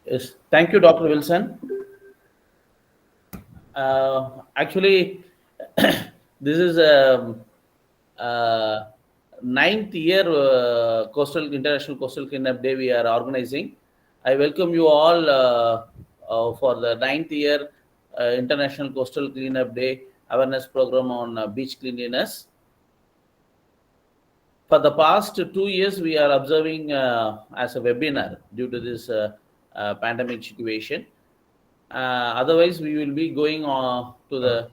Yes, thank you, Dr. Wilson. Actually, this is a ninth year Coastal International Coastal Cleanup Day we are organizing. I welcome you all for the ninth year International Coastal Cleanup Day awareness program on beach cleanliness. For the past 2 years, we are observing as a webinar due to this pandemic situation. Otherwise, we will be going on to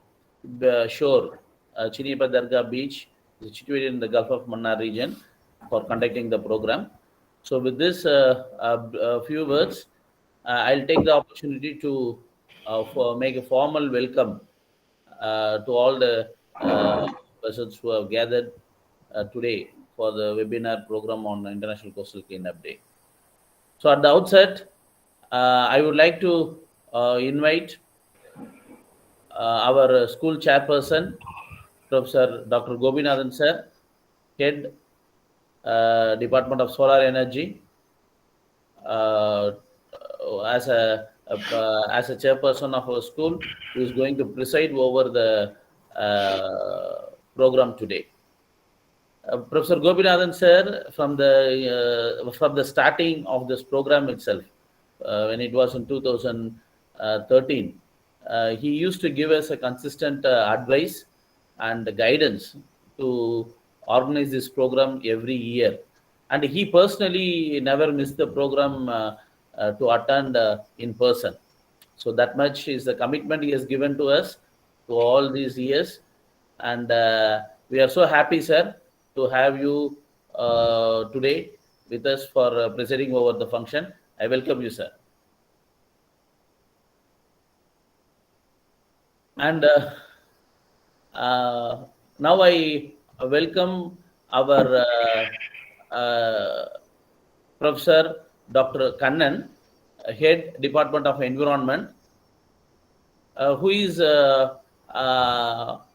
the shore, Chinipa Dargah Beach, situated in the Gulf of Mannar region, for conducting the program. So, with this few words, I'll take the opportunity to make a formal welcome to all the persons who have gathered today for the webinar program on International Coastal Cleanup Day. So, at the outset, I would like to invite our school chairperson, Professor Dr. Gobinathan sir, head Department of Solar Energy, uh, as a chairperson of our school, who is going to preside over the program today. Professor Gobinathan sir, from the starting of this program itself, when it was in 2013, he used to give us a consistent advice and guidance to organize this program every year. And he personally never missed the program to attend in person. So that much is the commitment he has given to us to all these years. And we are so happy, sir, to have you today with us for presiding over the function. I welcome you, sir. And now I welcome our Professor Dr. Kannan, Head Department of Environment, who is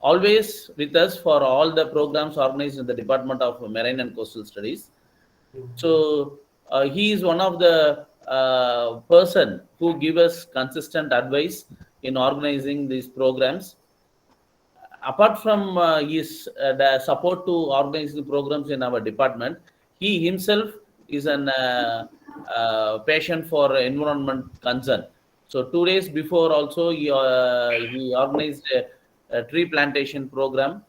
always with us for all the programs organized in the Department of Marine and Coastal Studies. So he is one of the person who give us consistent advice in organizing these programs. Apart from his the support to organize the programs in our department, he himself is an passion for environment concern. So 2 days before also he organized a tree plantation program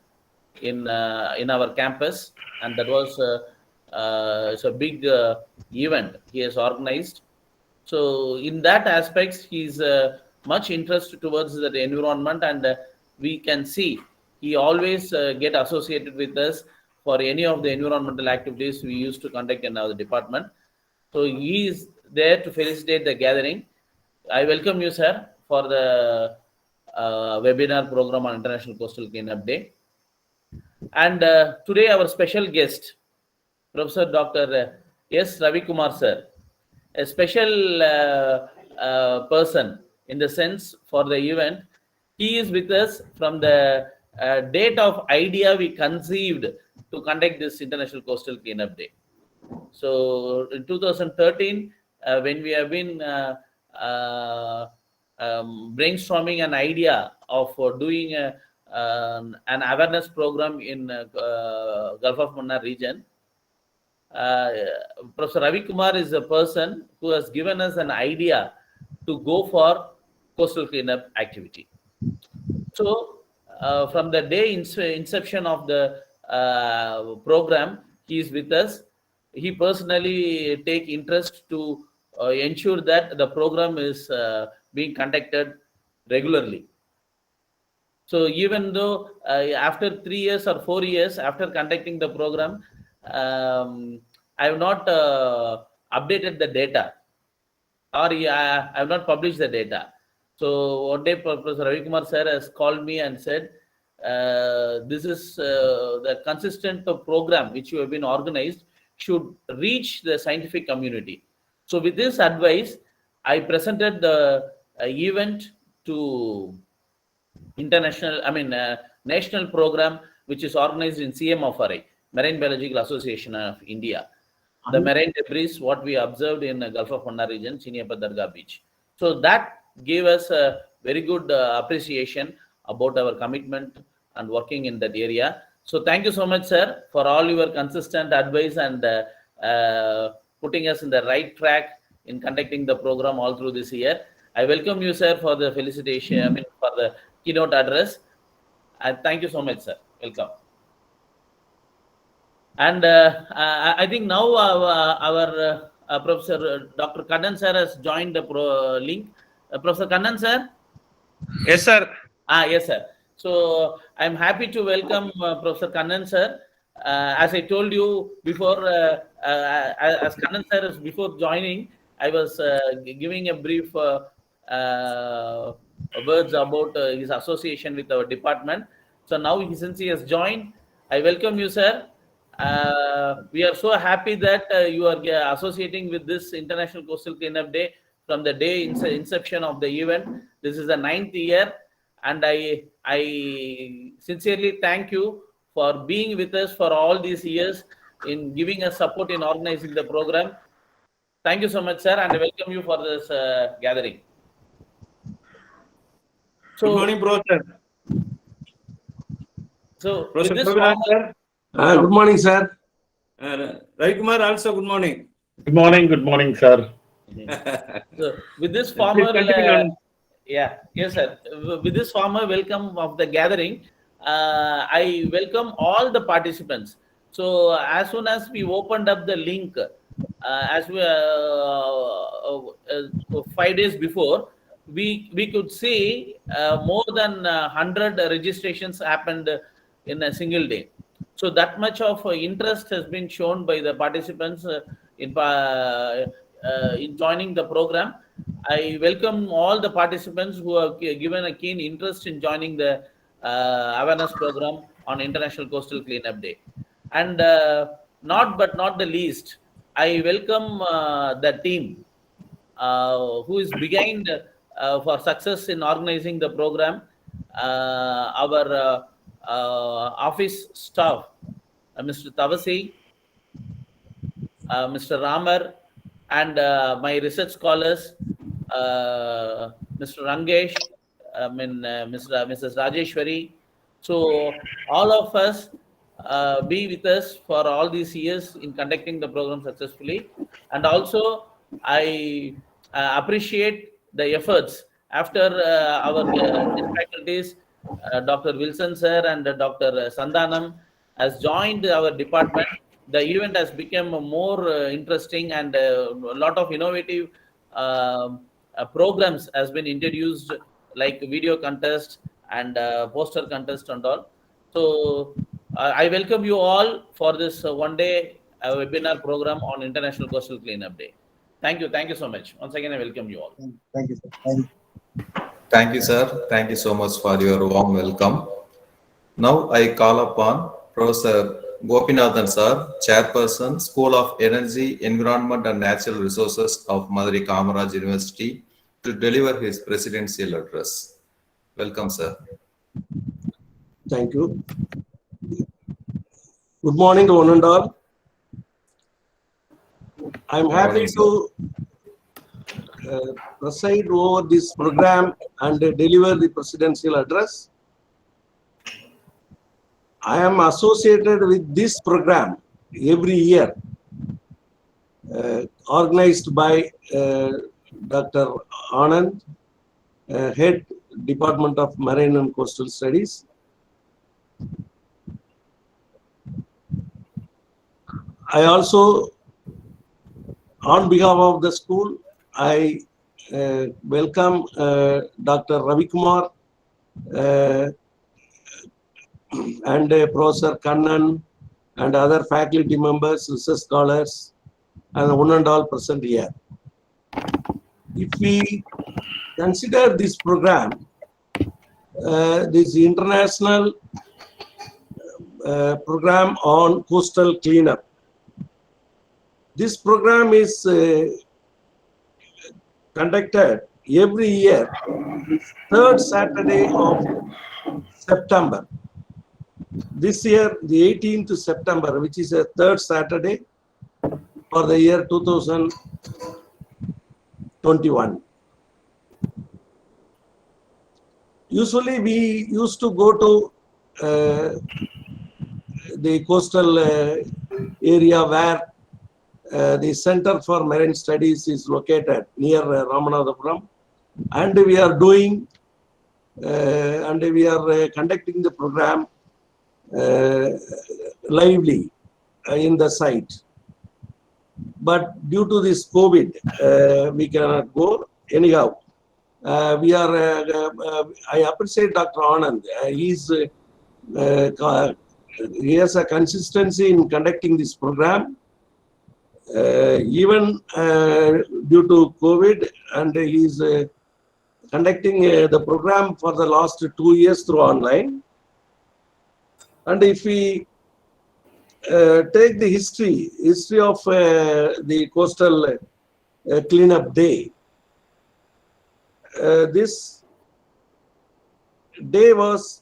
in our campus, and that was it's a big event he has organized. So in that aspects, he's much interested towards the environment, and we can see he always get associated with us for any of the environmental activities we used to conduct in our department. So he is there to felicitate the gathering. I welcome you, sir, for the webinar program on International Coastal Cleanup Day. And today our special guest, Professor Dr. S. Ravi Kumar, sir, a special person in the sense for the event. He is with us from the date of idea we conceived to conduct this International Coastal Cleanup Day. So in 2013, when we have been brainstorming an idea of doing an awareness program in Gulf of Mannar region, Professor Ravi Kumar is a person who has given us an idea to go for coastal cleanup activity. So, from the day inception of the program, he is with us. He personally take interest to ensure that the program is being conducted regularly. So even though after 3 years or 4 years after conducting the program, I have not updated the data, or I have not published the data. So one day Professor Ravi Kumar sir has called me and said, this is the consistent program which you have been organized should reach the scientific community. So with this advice, I presented the event to national program which is organized in CMFRI, Marine Biological Association of India. the marine debris, what we observed in the Gulf of Mannar region, Chiniappa Dargah beach. So that gave us a very good appreciation about our commitment and working in that area. So thank you so much, sir, for all your consistent advice and putting us in the right track in conducting the program all through this year. I welcome you, sir, for the felicitation, for the keynote address. And thank you so much, sir. Welcome. And I think now our Professor Dr. Kannan sir has joined the link. Professor Kannan sir? Yes, sir. Yes, sir. So I'm happy to welcome Professor Kannan sir. As I told you before, as Kannan sir is before joining, I was giving a brief words about his association with our department. So now, since he has joined, I welcome you, sir. We are so happy that you are associating with this International Coastal Cleanup Day from the day inception of the event. This is the 9th year, and I sincerely thank you for being with us for all these years in giving us support in organizing the program. Thank you so much, sir, and I welcome you for this gathering. So, good morning, Professor. So, Professor with this sir. Good morning, sir. Ravi Kumar also, good morning. Good morning, sir. So, with this formal, yes, sir. With this formal welcome of the gathering, I welcome all the participants. So, as soon as we opened up the link, as we 5 days before, we could see more than 100 registrations happened in a single day. So that much of interest has been shown by the participants in joining the program. I welcome all the participants who have given a keen interest in joining the awareness program on International Coastal Cleanup Day. And not the least, I welcome the team who is behind for success in organizing the program. Our office staff, Mr. Tavasi, Mr. Ramar, and my research scholars, Mr. Rangesh, Mrs. Rajeshwari. So all of us be with us for all these years in conducting the program successfully. And also, I appreciate the efforts after our faculties, Dr. Wilson sir and Dr. Sandhanam has joined our department. The event has become more interesting, and a lot of innovative programs has been introduced, like video contest and poster contest and all. So I welcome you all for this one-day webinar program on International Coastal Cleanup Day. Thank you so much. Once again, I welcome you all. Thank you, sir. Thank you, sir. Thank you so much for your warm welcome. Now I call upon Professor Gopinathan sir, Chairperson, School of Energy, Environment and Natural Resources of Madurai Kamaraj University, to deliver his presidential address. Welcome, sir. Thank you. Good morning to one and all. I'm happy to preside over this program and deliver the presidential address. I am associated with this program every year, organized by Dr. Anand, Head Department of Marine and Coastal Studies. I also, on behalf of the school, I welcome Dr. Ravi Kumar and Professor Kannan and other faculty members, research scholars, and one and all present here. If we consider this program, this international program on coastal cleanup, this program is conducted every year, third Saturday of September. This year, the 18th September, which is a third Saturday, for the year 2021. Usually we used to go to the coastal area where the Center for Marine Studies is located near Ramanathapuram, and we are doing conducting the program lively in the site. But due to this COVID, we cannot go. Anyhow, I appreciate Dr. Anand. He has a consistency in conducting this program, even due to COVID, and he is conducting the program for the last 2 years through online. And if we take the history of the coastal cleanup day, this day was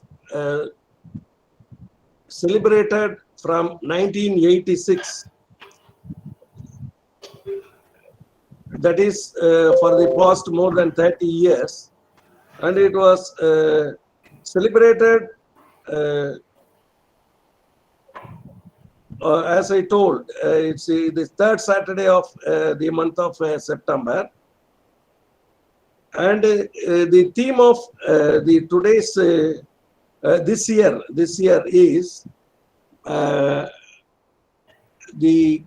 celebrated from 1986. That is for the past more than 30 years, and it was celebrated as I told, it's the third Saturday of the month of September. And the theme of the today's this year is the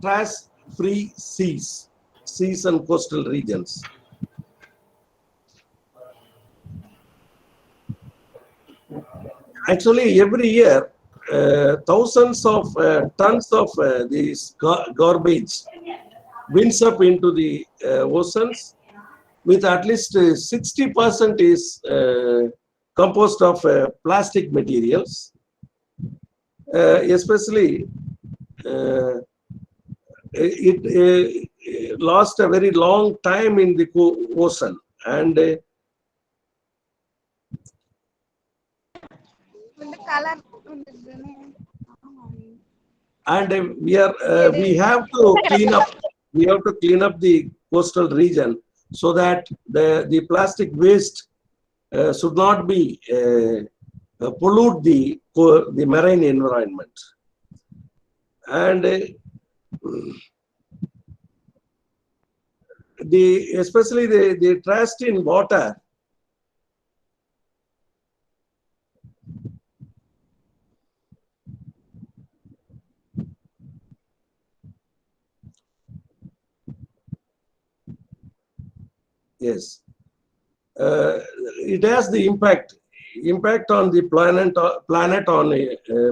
trash-free seas and coastal regions. Actually, every year, thousands of tons of these garbage winds up into the oceans, with at least 60% is composed of plastic materials, especially it lost a very long time in the ocean, and we have to clean up the coastal region so that the plastic waste should not be pollute the marine environment. And especially the trash in water yes, it has the impact on the planet on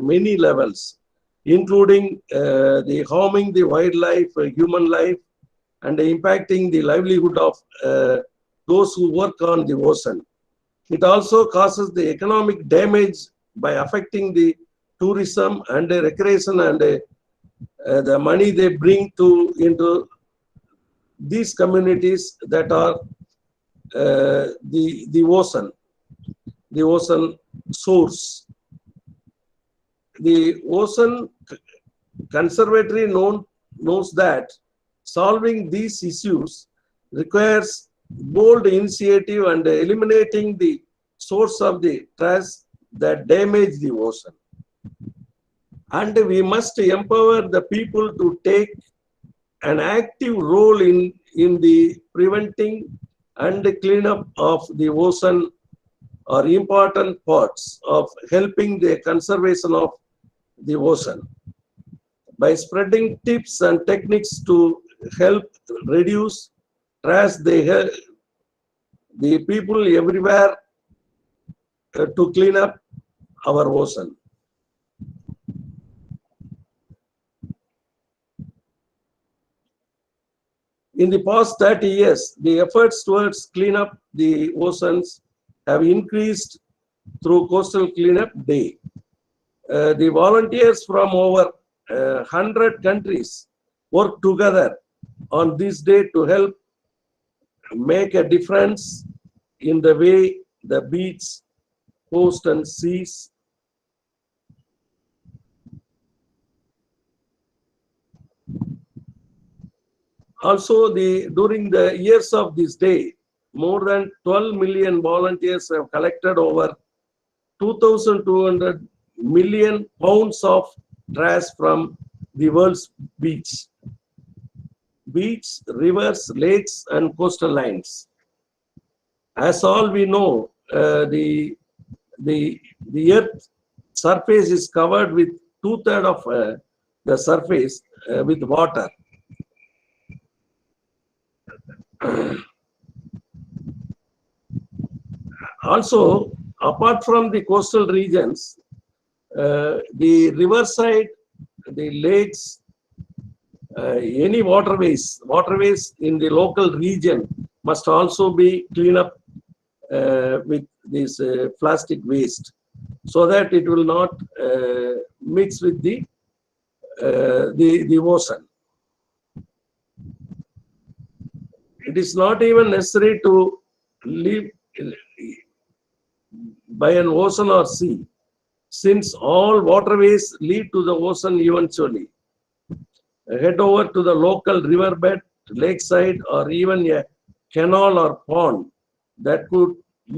many levels, including the harming the wildlife, human life, and impacting the livelihood of those who work on the ocean. It also causes the economic damage by affecting the tourism and the recreation and the money they bring into these communities that are the ocean source. The Ocean Conservatory knows that solving these issues requires bold initiative and eliminating the source of the trash that damage the ocean. And we must empower the people to take an active role in the preventing and the cleanup of the ocean are important parts of helping the conservation of the ocean. By spreading tips and techniques to help reduce trash, they help the people everywhere to clean up our ocean. In the past 30 years, the efforts towards clean up the oceans have increased through Coastal Cleanup Day. The volunteers from over 100 countries work together on this day to help make a difference in the way the beach, coast, and seas Also, during the years of this day, more than 12 million volunteers have collected over 2,200 million pounds of trash from the world's beach, rivers, lakes, and coastal lines. As all we know, the Earth surface is covered with 2/3 of the surface with water. Also, apart from the coastal regions, the riverside, the lakes, any waterways in the local region must also be cleaned up with this plastic waste, so that it will not mix with the ocean. It is not even necessary to live by an ocean or sea, since all waterways lead to the ocean eventually. Head over to the local riverbed, lakeside, or even a canal or pond that could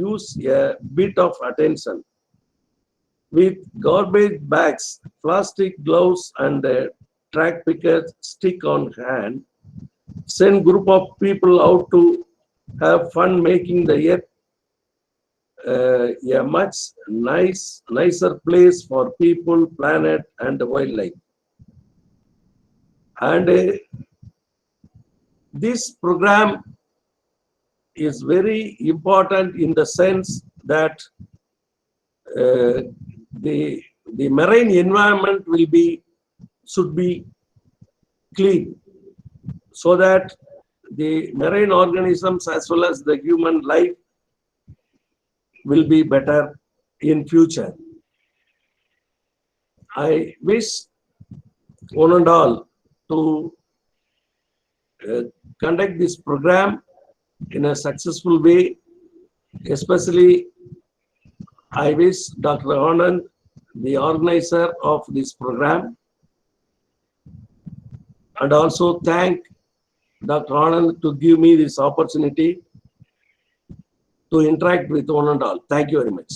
use a bit of attention. With garbage bags, plastic gloves, and a track picker stick on hand, send group of people out to have fun making the earth a much nicer place for people, planet, and wildlife. And this program is very important in the sense that the marine environment should be clean, so that the marine organisms as well as the human life will be better in future. I wish one and all to conduct this program in a successful way. Especially, I wish Dr. Anand, the organizer of this program, and also thank Dr. Anand to give me this opportunity to interact with one and all. Thank you very much.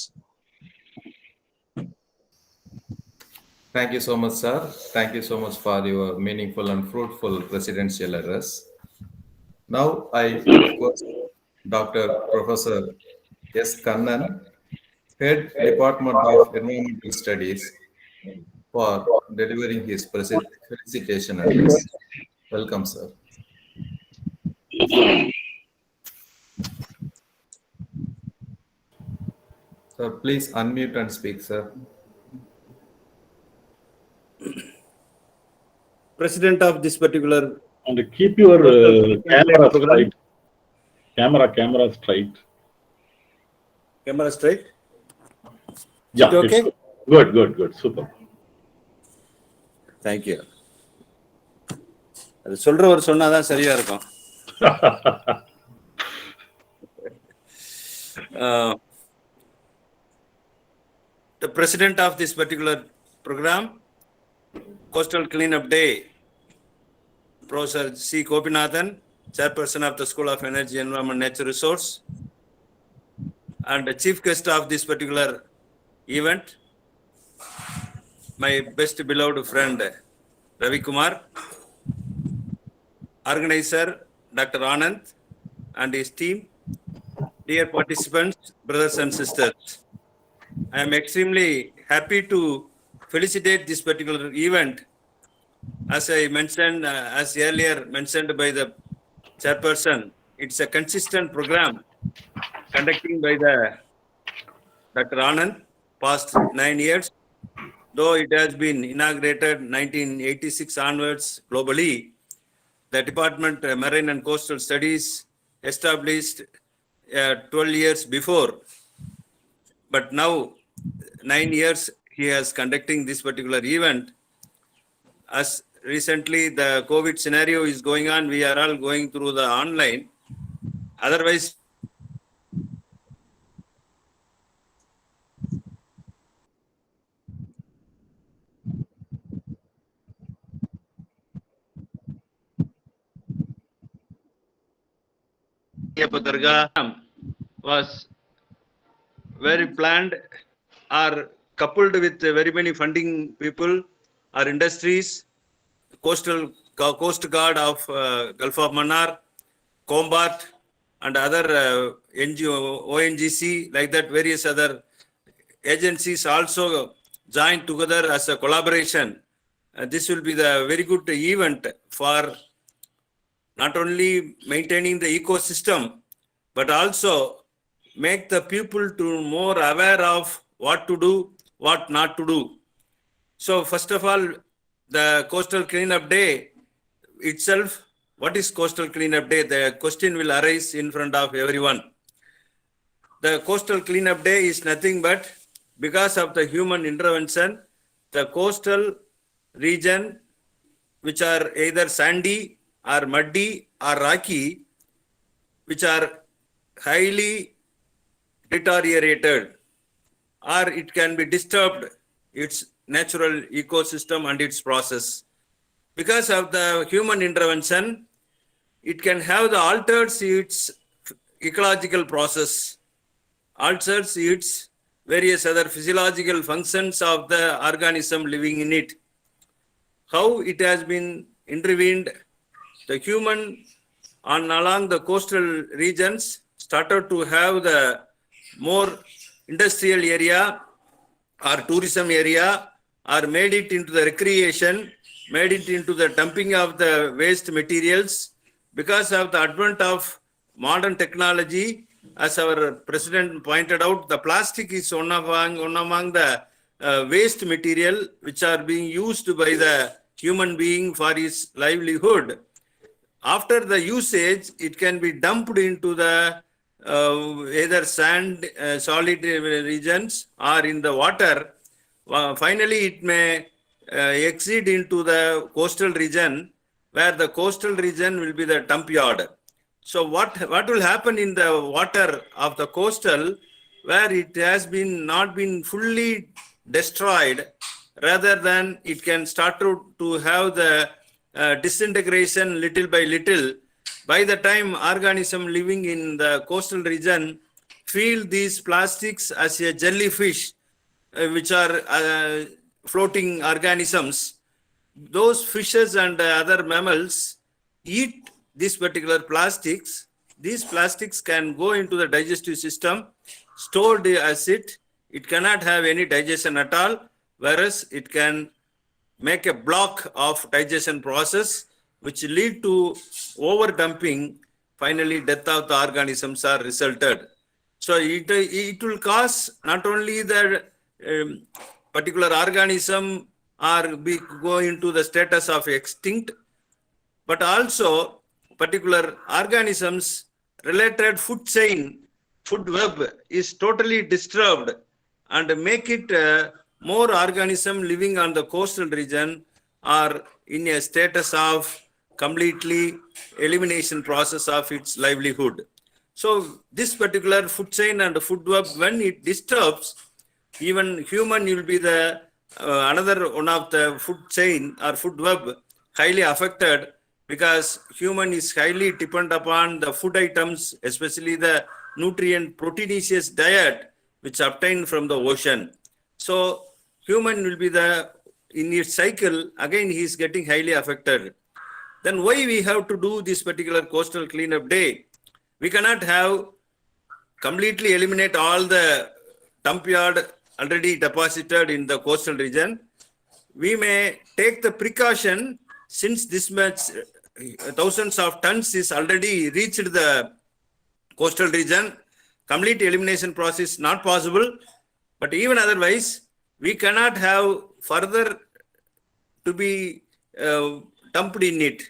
Thank you so much, sir. Thank you so much for your meaningful and fruitful presidential address. Now, I request Dr. Professor S. Kannan, Head Department of Environmental Studies, for delivering his felicitation address. Welcome, sir. Sir, please unmute and speak, sir. President of this particular And keep your camera straight. Camera straight. camera straight. Yeah, it okay? it's good. Super. Thank you. அது சொல்றவர் சொன்னாதான் சரியா இருக்கும். The president of this particular program, Coastal Cleanup Day, Professor C. Gopinathan, chairperson of the School of Energy, Environment, Nature Resource, and the chief guest of this particular event, my best beloved friend Ravi Kumar, organizer Dr. Anand and his team, dear participants, brothers and sisters. I am extremely happy to felicitate this particular event. As I mentioned, as earlier mentioned by the chairperson, it's a consistent program conducting by the Dr. Anand past 9 years. Though it has been inaugurated 1986 onwards globally, the Department of Marine and Coastal Studies established 12 years before. But now, 9 years he is conducting this particular event. As recently the COVID scenario is going on, we are all going through the online. Otherwise, Dargah was very planned or coupled with very many funding people or industries, Coast Guard of Gulf of Mannar, Combat, and other NGO, ONGC, like that, various other agencies also joined together as a collaboration. This will be the very good event for not only maintaining the ecosystem, but also make the people to more aware of what to do, what not to do. So first of all, the Coastal Cleanup Day itself, what is Coastal Cleanup Day? The question will arise in front of everyone. The Coastal Cleanup Day is nothing but because of the human intervention, the coastal region, which are either sandy or muddy or rocky, which are highly deteriorated, or it can be disturbed, its natural ecosystem and its process. Because of the human intervention, it can have the altered its ecological process, alters its various other physiological functions of the organism living in it. How it has been intervened, the human along the coastal regions started to have the more industrial area or tourism area, or made it into the recreation, made it into the dumping of the waste materials. Because of the advent of modern technology, as our president pointed out, the plastic is one among the waste material which are being used by the human being for his livelihood. After the usage, it can be dumped into the either sand, solid regions, or in the water. Finally, it may exceed into the coastal region, where the coastal region will be the dump yard. So what will happen in the water of the coastal, where it has been not been fully destroyed, rather than it can start to have the disintegration little by little. By the time organism living in the coastal region feel these plastics as a jellyfish, which are floating organisms, those fishes and other mammals eat these particular plastics. These plastics can go into the digestive system, stored as it cannot have any digestion at all, whereas it can make a block of digestion process, which lead to over dumping. Finally, death of the organisms are resulted. So it will cause not only the particular organism or go into the status of extinct, but also particular organisms related food chain, food web is totally disturbed, and make it more organism living on the coastal region are in a status of completely elimination process of its livelihood. So this particular food chain and food web, when it disturbs, even human will be the another one of the food chain or food web highly affected, because human is highly dependent upon the food items, especially the nutrient proteinaceous diet which obtained from the ocean. So human will be in its cycle, again he is getting highly affected. Then why we have to do this particular Coastal Cleanup Day? We cannot have completely eliminate all the dump yard already deposited in the coastal region. We may take the precaution, since this much thousands of tons is already reached the coastal region. Complete elimination process not possible, but even otherwise, we cannot have further to be dumped in it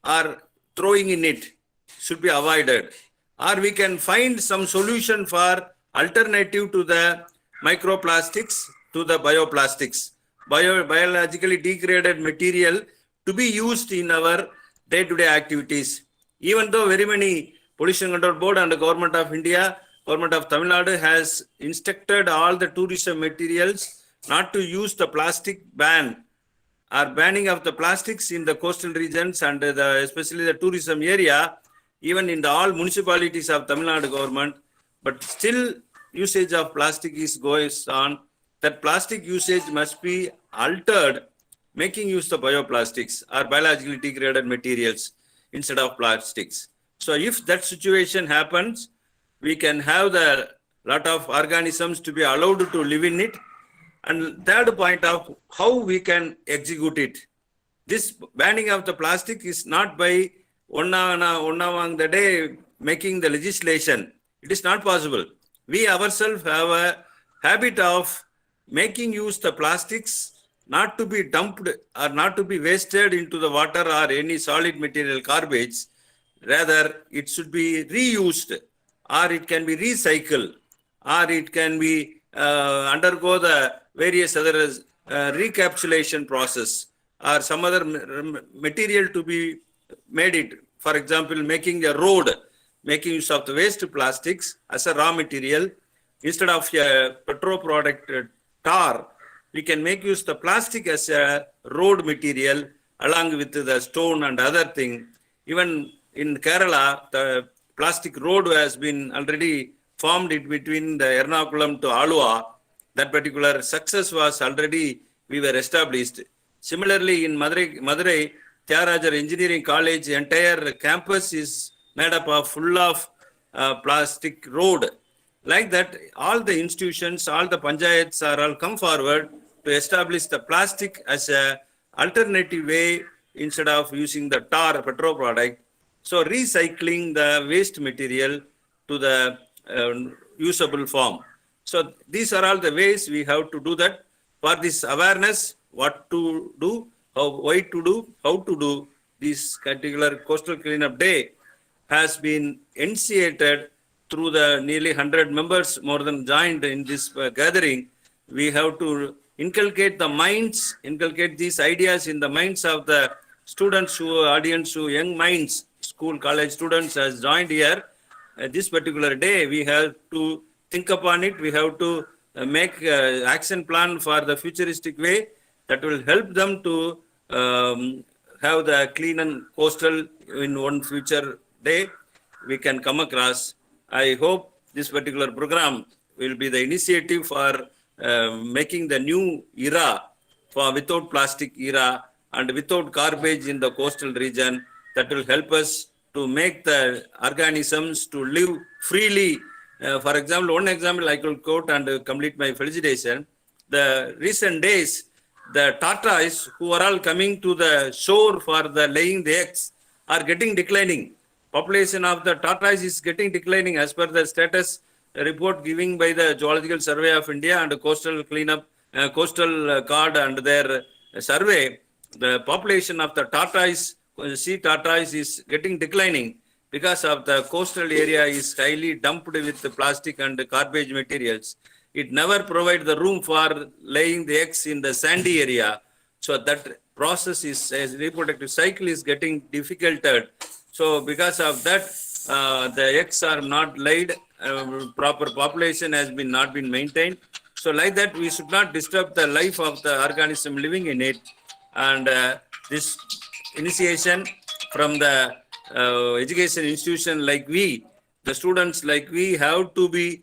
or throwing in it, should be avoided. Or we can find some solution for alternative to the microplastics, to the bioplastics, biologically degraded material to be used in our day-to-day activities. Even though very many Pollution Control Board and the Government of India, Government of Tamil Nadu has instructed all the tourism materials not to use the plastic ban or banning of the plastics in the coastal regions and especially the tourism area. even in the all municipalities of Tamil Nadu government, but still usage of plastic is goes on. That plastic usage must be altered, making use of bioplastics or biologically degraded materials instead of plastics. So if that situation happens, we can have the lot of organisms to be allowed to live in it. And third point of how we can execute it. This banning of the plastic is not by one among the day making the legislation. It is not possible. We ourselves have a habit of making use the plastics not to be dumped or not to be wasted into the water or any solid material garbage. Rather, it should be reused, or it can be recycled, or it can be undergo the various other recapitulation process, or some other material to be made it. For example, making a road, making use of the waste plastics as a raw material. Instead of a petrol product tar, we can make use the plastic as a road material along with the stone and other thing. Even in Kerala, the plastic road has been already formed in between the Ernakulam to Alua. That particular success was already, we were established. Similarly, in Madurai, Tyagarajar Engineering College, entire campus is made up of full of plastic road. Like that, all the institutions, all the panchayats are all come forward to establish the plastic as a alternative way instead of using the tar petrol product. So recycling the waste material to the usable form. So these are all the ways we have to do that. For this awareness, what to do, why to do, how to do, this particular Coastal Cleanup Day has been initiated through the nearly 100 members more than joined in this gathering. We have to inculcate these ideas in the minds of the students audience, young minds, school, college students has joined here. This particular day, we have to think upon it. We have to make action plan for the futuristic way that will help them to have the clean and coastal in one future day we can come across. I hope this particular program will be the initiative for making the new era for without plastic era and without garbage in the coastal region. That will help us to make the organisms to live freely. For example, one example I could quote and complete my felicitation. The recent days, the tortoise who are all coming to the shore for the laying the eggs are getting declining. Population of the tortoise is getting declining as per the status report given by the Geological Survey of India and Coastal Cleanup, Coastal Card and their survey. The population of the tortoise, sea tortoise is getting declining because of the coastal area is highly dumped with the plastic and garbage materials. It never provides the room for laying the eggs in the sandy area. So that process is, as reproductive cycle is getting difficult. So because of that, the eggs are not laid, proper population has been not been maintained. So like that, we should not disturb the life of the organism living in it. And this initiation from the education institution like we, the students like we have to be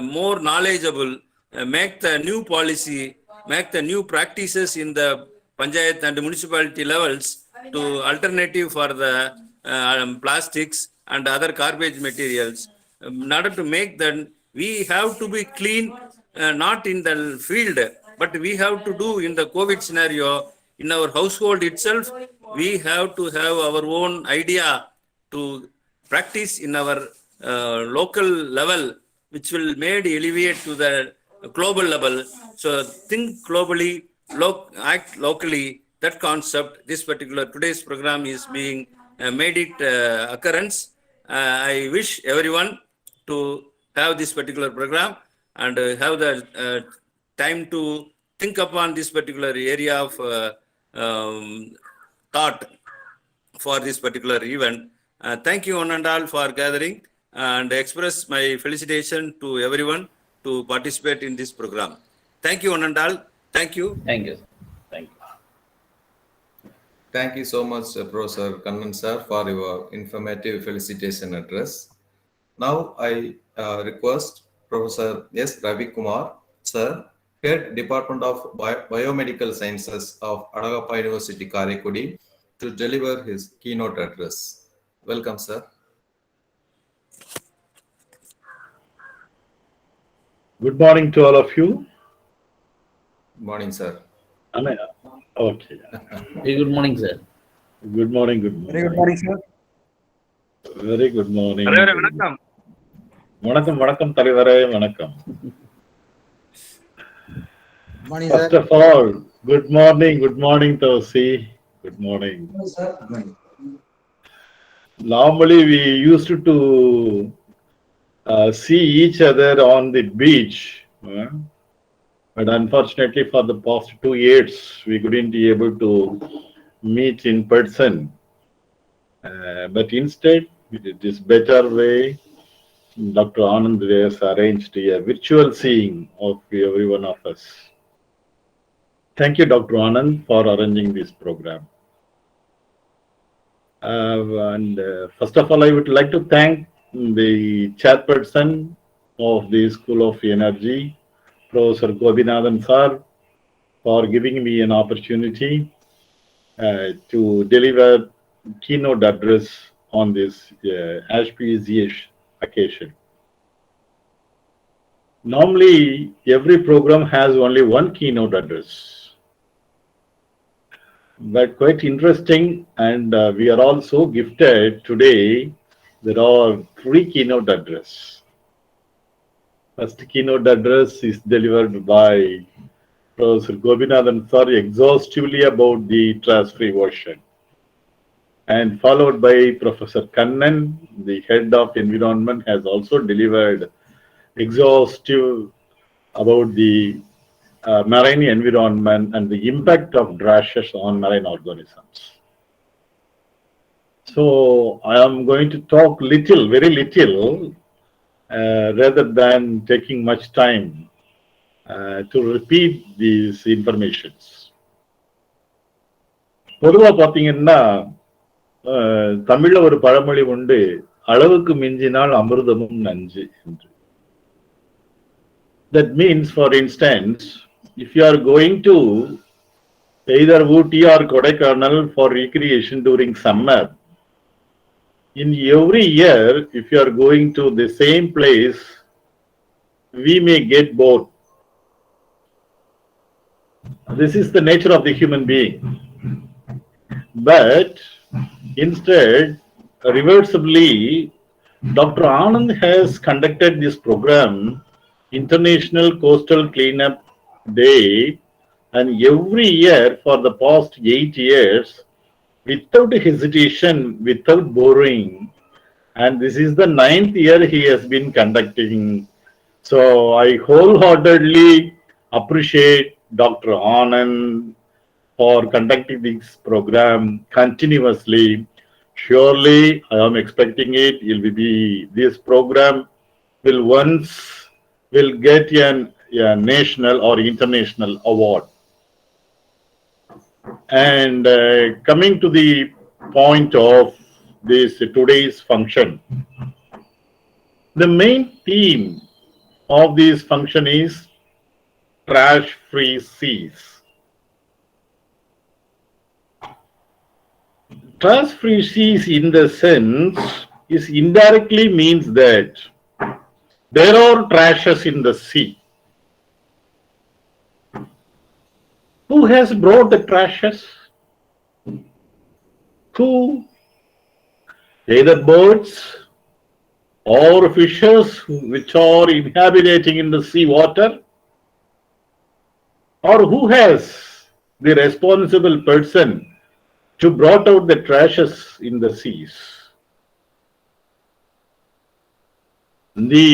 more knowledgeable, make the new policy, make the new practices in the panchayat and municipality levels to alternative for the plastics and other garbage materials. In order to make that, we have to be clean, not in the field, but we have to do in the COVID scenario, in our household itself, we have to have our own idea to practice in our local level, which will made elevate to the global level. So think globally, act locally. That concept, this particular today's program is being made it occurrence. I wish everyone to have this particular program and have the time to think upon this particular area of thought for this particular event. Thank you one and all for gathering and express my felicitation to everyone to participate in this program. Thank you one and all. Thank you. Thank you. Thank you. Thank you so much, Professor Kannan sir, for your informative felicitation address. Now I request Professor S. Ravi Kumar, sir, Head Department of Biomedical Sciences of Alagappa University, Karaikudi, to deliver his keynote address. Welcome, sir. Good morning to all of you. Morning, sir. Okay. Hey, good morning, sir. Good morning. Good morning. Very good morning, sir. Very good morning. வணக்கம். வணக்கம் தலைவரே வணக்கம். Morning, First sir. of all, good morning Tausi. Good morning. Normally we used to see each other on the beach, but unfortunately for the past 2 years we couldn't be able to meet in person. But instead, this better way, Dr. Anand has arranged a virtual seeing of every one of us. Thank you, Dr. Anand, for arranging this program. First of all, I would like to thank the chairperson of the School of Energy, Professor Gopinathan sir, for giving me an opportunity to deliver keynote address on this auspicious occasion. Normally, every program has only one keynote address. But quite interesting, and we are also gifted today. There are 3 keynote address. First keynote address is delivered by Professor Gopinathan sir, exhaustively about the TRAS-free version, and followed by Professor Kannan, the head of environment, has also delivered exhaustive about the marine environment and the impact of trashes on marine organisms. So I am going to talk very little, rather than taking much time to repeat these informations. பொதுவா பாத்தீங்கன்னா தமிழ்ல ஒரு பழமொழி உண்டு, அளவுக்கு மிஞ்சினால் அமிர்தமும் நஞ்சு என்று. That means, for instance, if you are going to either Ooty or Kodaikanal for recreation during summer, in every year, if you are going to the same place, we may get bored. This is the nature of the human being. But instead, reversibly, Dr. Anand has conducted this program, International Coastal Cleanup Day, and every year for the past 8 years, without hesitation, without boring, and this is the 9th year he has been conducting. So I wholeheartedly appreciate Dr. Anand for conducting this program continuously. Surely I am expecting it. This program will get a national or international award. And coming to the point of this today's function, the main theme of this function is trash-free seas. Trash-free seas, in the sense, is indirectly means that there are trashes in the sea. Who has brought the trashes? Who? Either birds or fishes which are inhabiting in the sea water, or who has the responsible person to brought out the trashes in the seas? The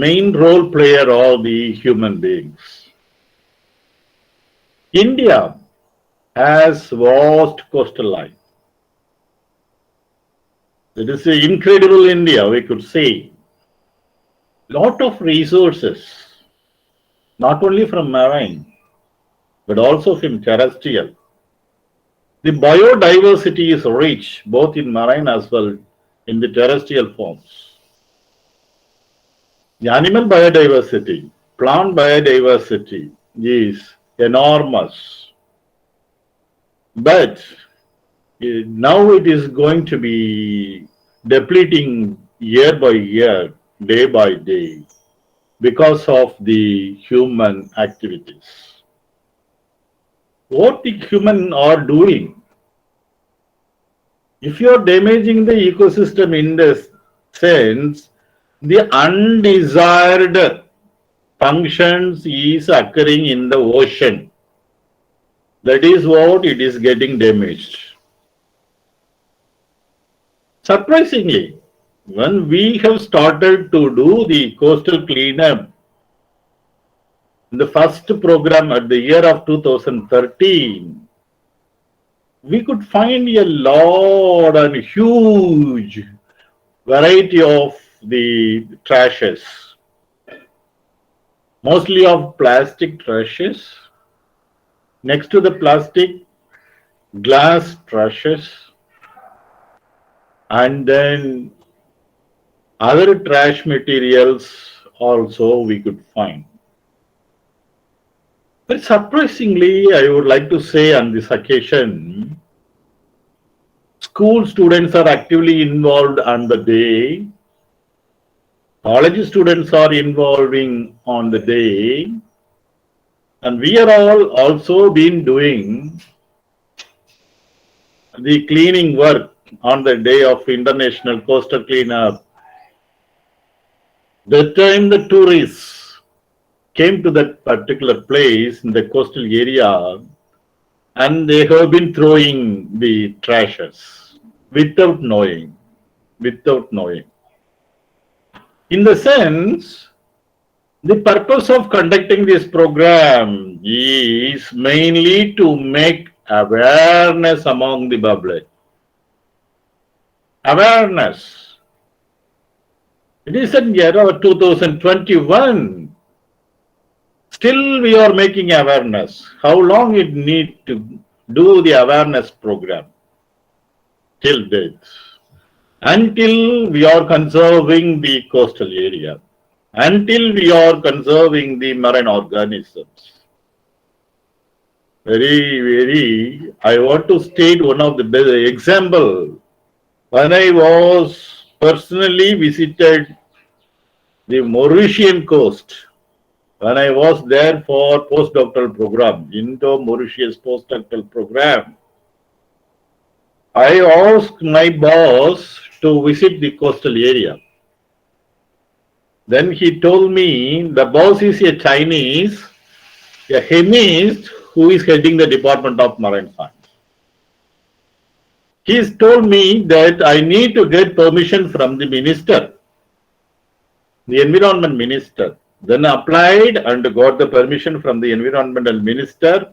main role player are the human beings. India has vast coastal line. It is an incredible India, we could say. Lot of resources, not only from marine, but also from terrestrial. The biodiversity is rich both in marine as well in the terrestrial forms. The animal biodiversity, plant biodiversity is enormous. But now it is going to be depleting year by year, day by day, because of the human activities. What the human are doing? If you are damaging the ecosystem in the sense, the undesired functions is occurring in the ocean. That is what it is getting damaged. Surprisingly, when we have started to do the coastal cleanup, in the first program at the year of 2013, we could find a lot and huge variety of the trashes, mostly of plastic trashes. Next to the plastic, glass trashes, and then other trash materials also we could find. But surprisingly, I would like to say on this occasion, school students are actively involved on the day. College students are involving on the day. And we are all also been doing the cleaning work on the day of International Coastal Cleanup. That time the tourists came to that particular place in the coastal area and they have been throwing the trashes without knowing. In the sense, the purpose of conducting this program is mainly to make awareness among the public. Awareness. It is in the year of 2021. Still we are making awareness. How long it need to do the awareness program? Till date. Until we are conserving the coastal area. Until we are conserving the marine organisms. I want to state one of the best example. When I was personally visited the Mauritian coast, when I was there for postdoctoral program, Indo-Mauritius postdoctoral program, I asked my boss to visit the coastal area. Then he told me the boss is a Chinese, a chemist who is heading the Department of Marine Science. He told me that I need to get permission from the minister, the environment minister. Then applied and got the permission from the environmental minister.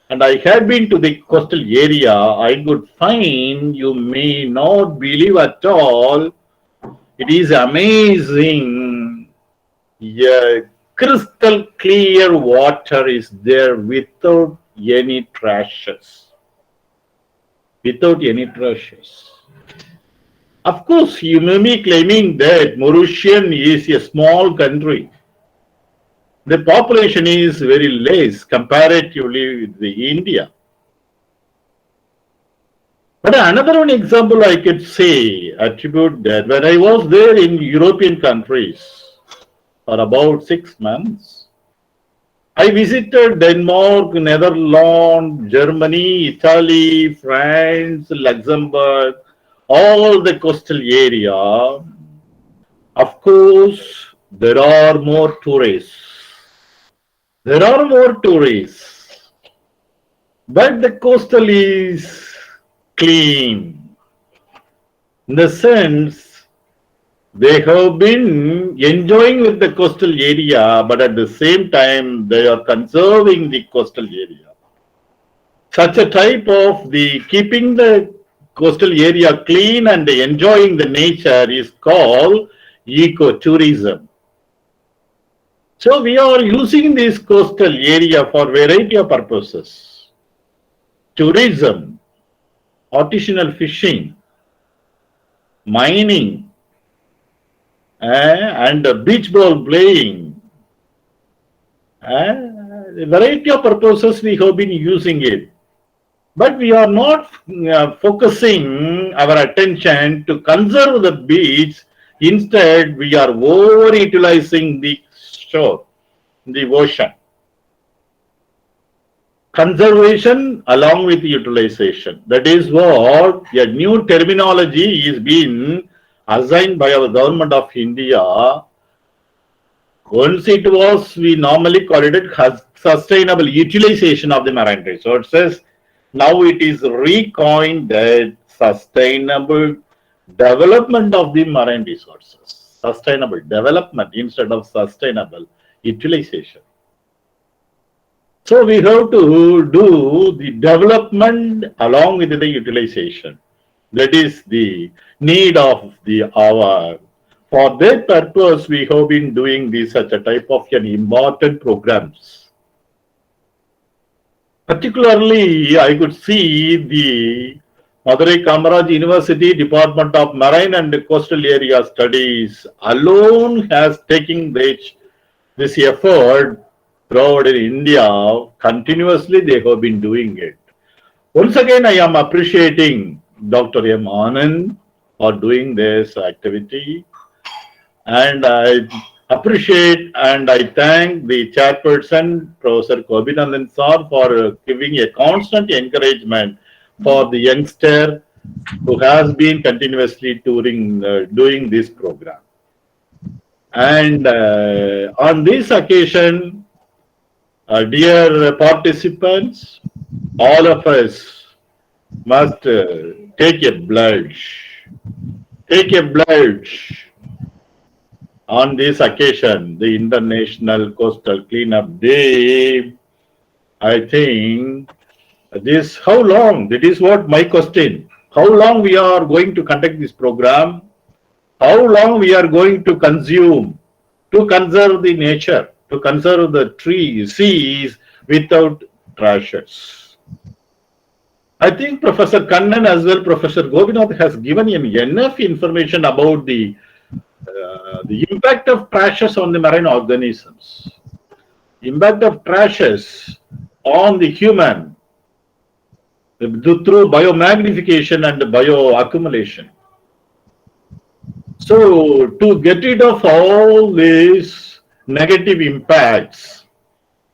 And I had been to the coastal area. I could find, you may not believe at all, it is amazing. Yeah, crystal clear water is there without any trashes. Without any trashes. Of course, you may be claiming that Mauritian is a small country. The population is very less comparatively with the India. But another one example I could say, attribute that when I was there in European countries for about 6 months, I visited Denmark, Netherlands, Germany, Italy, France, Luxembourg, all the coastal area. Of course, there are more tourists. There are more tourists. But the coastal is clean. In the sense, they have been enjoying with the coastal area, but at the same time, they are conserving the coastal area. Such a type of the keeping the coastal area clean and enjoying the nature is called ecotourism. So we are using this coastal area for variety of purposes. Tourism, artisanal fishing, mining, and beach ball playing. A variety of purposes we have been using it. But we are not focusing our attention to conserve the beach. Instead, we are overutilizing the shore, the ocean. Conservation along with utilization. That is what a new terminology is being assigned by our government of India. Once it was, we normally call it sustainable utilization of the marine resources. Now it is recoined that sustainable development of the marine resources. Sustainable development instead of sustainable utilization. So we have to do the development along with the utilization. That is the need of the hour. For that purpose, we have been doing this such a type of an important programs. Particularly, I could see the Madurai Kamaraj University Department of Marine and Coastal Area Studies alone has taken this effort throughout in India. Continuously, they have been doing it. Once again, I am appreciating Dr. M. Anand for doing this activity. And I appreciate and I thank the chairperson, Professor Gopinathan sir, for giving a constant encouragement for the youngster who has been continuously doing this program. And on this occasion, dear participants, all of us must take a pledge. Take a pledge. On this occasion, the International Coastal Cleanup Day, I think this, how long? That is what my question. How long we are going to conduct this program? How long we are going to consume to conserve the nature, to conserve the trees, seas without trashes? I think Professor Kannan as well, Professor Gopinath has given enough information about the impact of trashes on the marine organisms, impact of trashes on the human through biomagnification and bioaccumulation. So to get rid of all these negative impacts,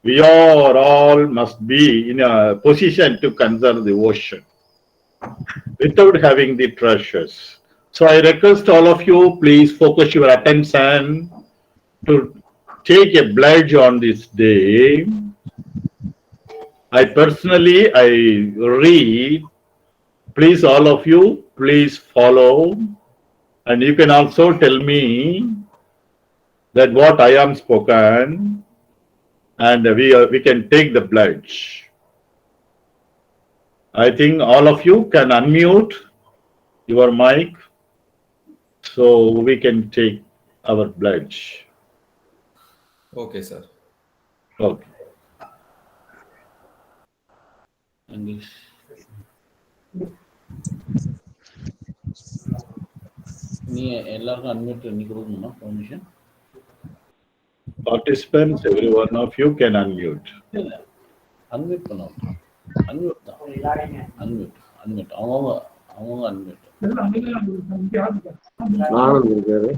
we are all must be in a position to conserve the ocean without having the trashes. So I request all of you, please focus your attention to take a pledge on this day. I read, please all of you, please follow, and you can also tell me that what I am spoken, and we can take the pledge. I think all of you can unmute your mic, so we can take our pledge. Okay, sir. Okay. English. நீ எல்லாருக்கும் unmute பண்ணி கொடுக்கணுமா permission? Participants, every one of you can unmute. இல்ல unmute பண்ணணும். Unmute தான். Unmute. அவங்க unmute. Anand இருக்காரு.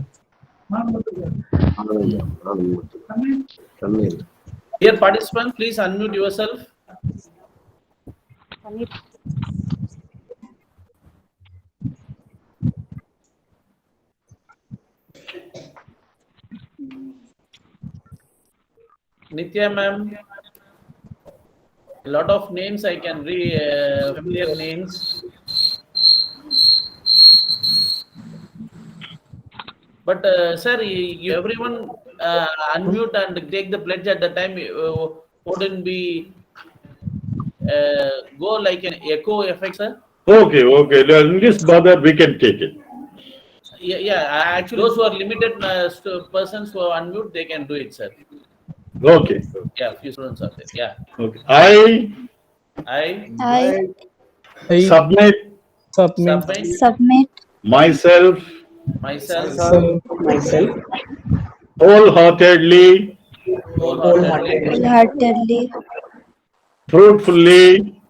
Dear participant, please unmute yourself. Nitya ma'am, a lot of names I can read, familiar names. But sir, everyone unmute and take the pledge at the time. Wouldn't be go like an echo effect, sir? Okay. In this bother, we can take it. Yeah. Actually, those who are limited persons who are unmute, they can do it, sir. Okay. Yeah, few students are there. Yeah. Okay. I I submit submit myself myself wholeheartedly, wholeheartedly, fruitfully,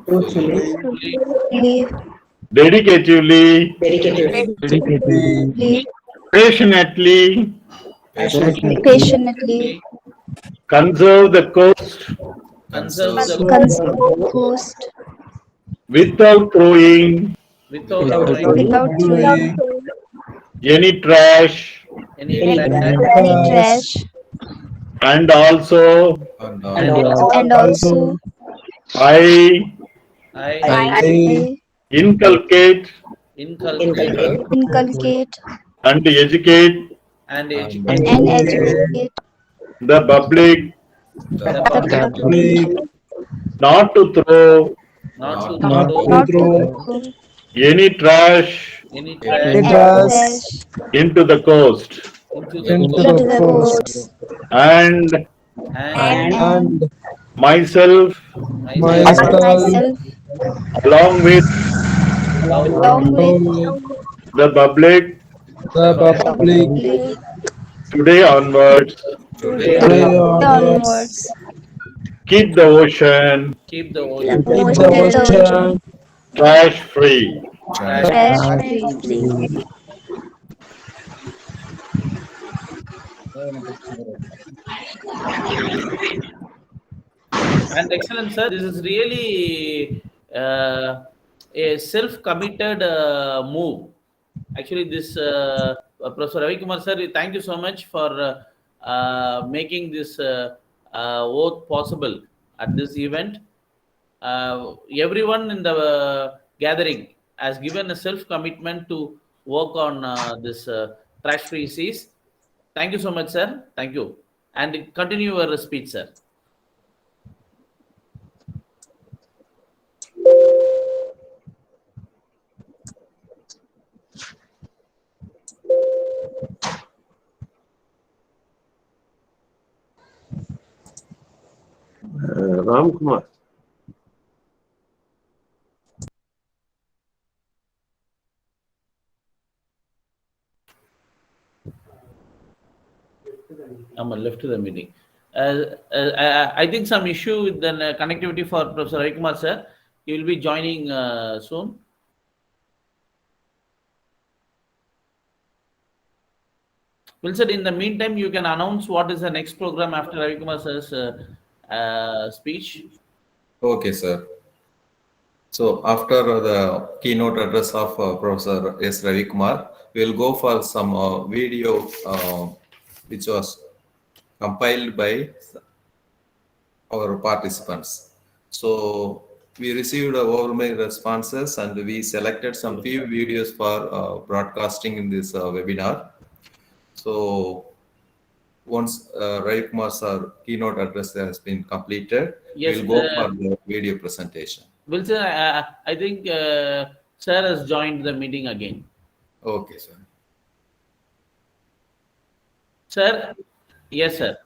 fully, dedicatively, passionately passionately, conserve the coast conserve the coast without throwing without throwing without throwing any trash, any any trash, and also and also I I inculcate inculcate and educate and and educate the public the the public public not to throw not to not throw to throw any trash any any trash trash into the coast, into the into the coast, and and myself myself along with along with the public the public today onwards today onwards, keep the ocean keep the ocean ocean trash free. trash free. And excellent, sir. This is really a self-committed move. Actually, this Professor Ravi Kumar sir, thank you so much for making this oath possible at this event. Everyone in the gathering has given a self-commitment to work on this trash-free seas. Thank you so much, sir. Thank you. And continue your speech, sir. Ram Kumar. I'm left to the meeting. I think some issue with the connectivity for Professor Ravi Kumar sir. He will be joining soon. Well, sir, in the meantime, you can announce what is the next program after Ravi Kumar sir's speech. Okay, sir. So after the keynote address of Professor S. Ravi Kumar, we'll go for some video which was compiled by our participants. So we received overwhelming responses and we selected some few videos for broadcasting in this webinar. So once Ravi Kumar sir keynote address has been completed, Yes, we'll go for the video presentation. Well, sir, I think sir has joined the meeting again. Okay, sir. Sir, yes, sir.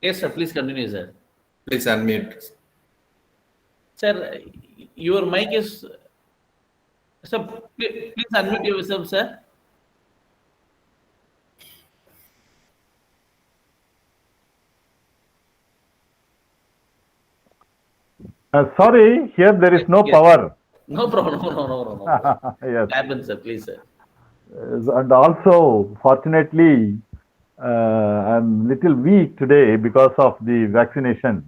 Yes, sir. Please continue, sir. Please unmute. Sir, your mic is. Sir, please unmute yourself, sir. Sorry, here there is no Yes. power. No problem. No. Yes. Happens, sir. Please, sir. And also, fortunately, I'm little weak today because of the vaccination.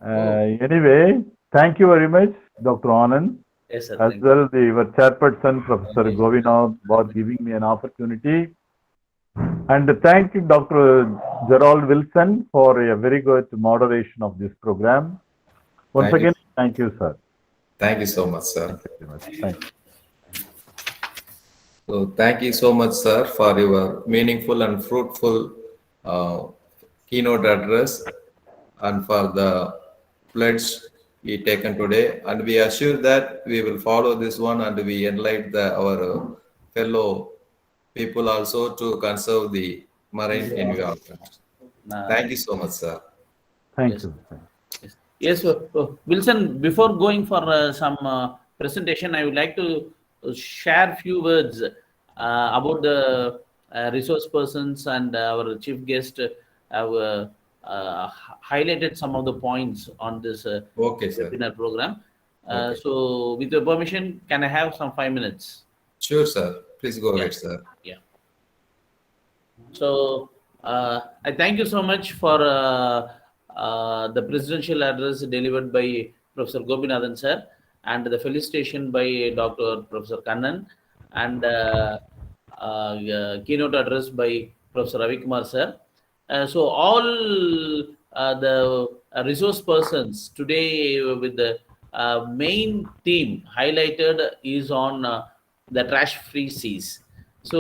Anyway, thank you very much, Dr. Anand, Yes, sir. as Thank well your chairperson, Professor Govinath, for giving me an opportunity. And thank you, Dr. Gerald Wilson, for a very good moderation of this program. Once Thank you. again, thank you, sir. Thank you so much, sir. Thank you. So thank you so much, sir, for your meaningful and fruitful keynote address and for the pledge we taken today. And we assure that we will follow this one and we enlighten our fellow people also to conserve the marine environment. Thank you so much, sir. Thank Yes. you. Yes, Wilson, before going for some presentation, I would like to share few words about the resource persons, and our chief guest have highlighted some of the points on this Okay, sir. webinar program. Okay. So, with your permission, can I have some 5 minutes? Sure, sir. Please go ahead, sir. Yeah. So, I thank you so much for the presidential address delivered by Professor Gopinathan sir, and the felicitation by Dr. Professor Kannan, and keynote address by Professor Ravi Kumar sir. So all the resource persons today with the main theme highlighted is on the trash-free seas. So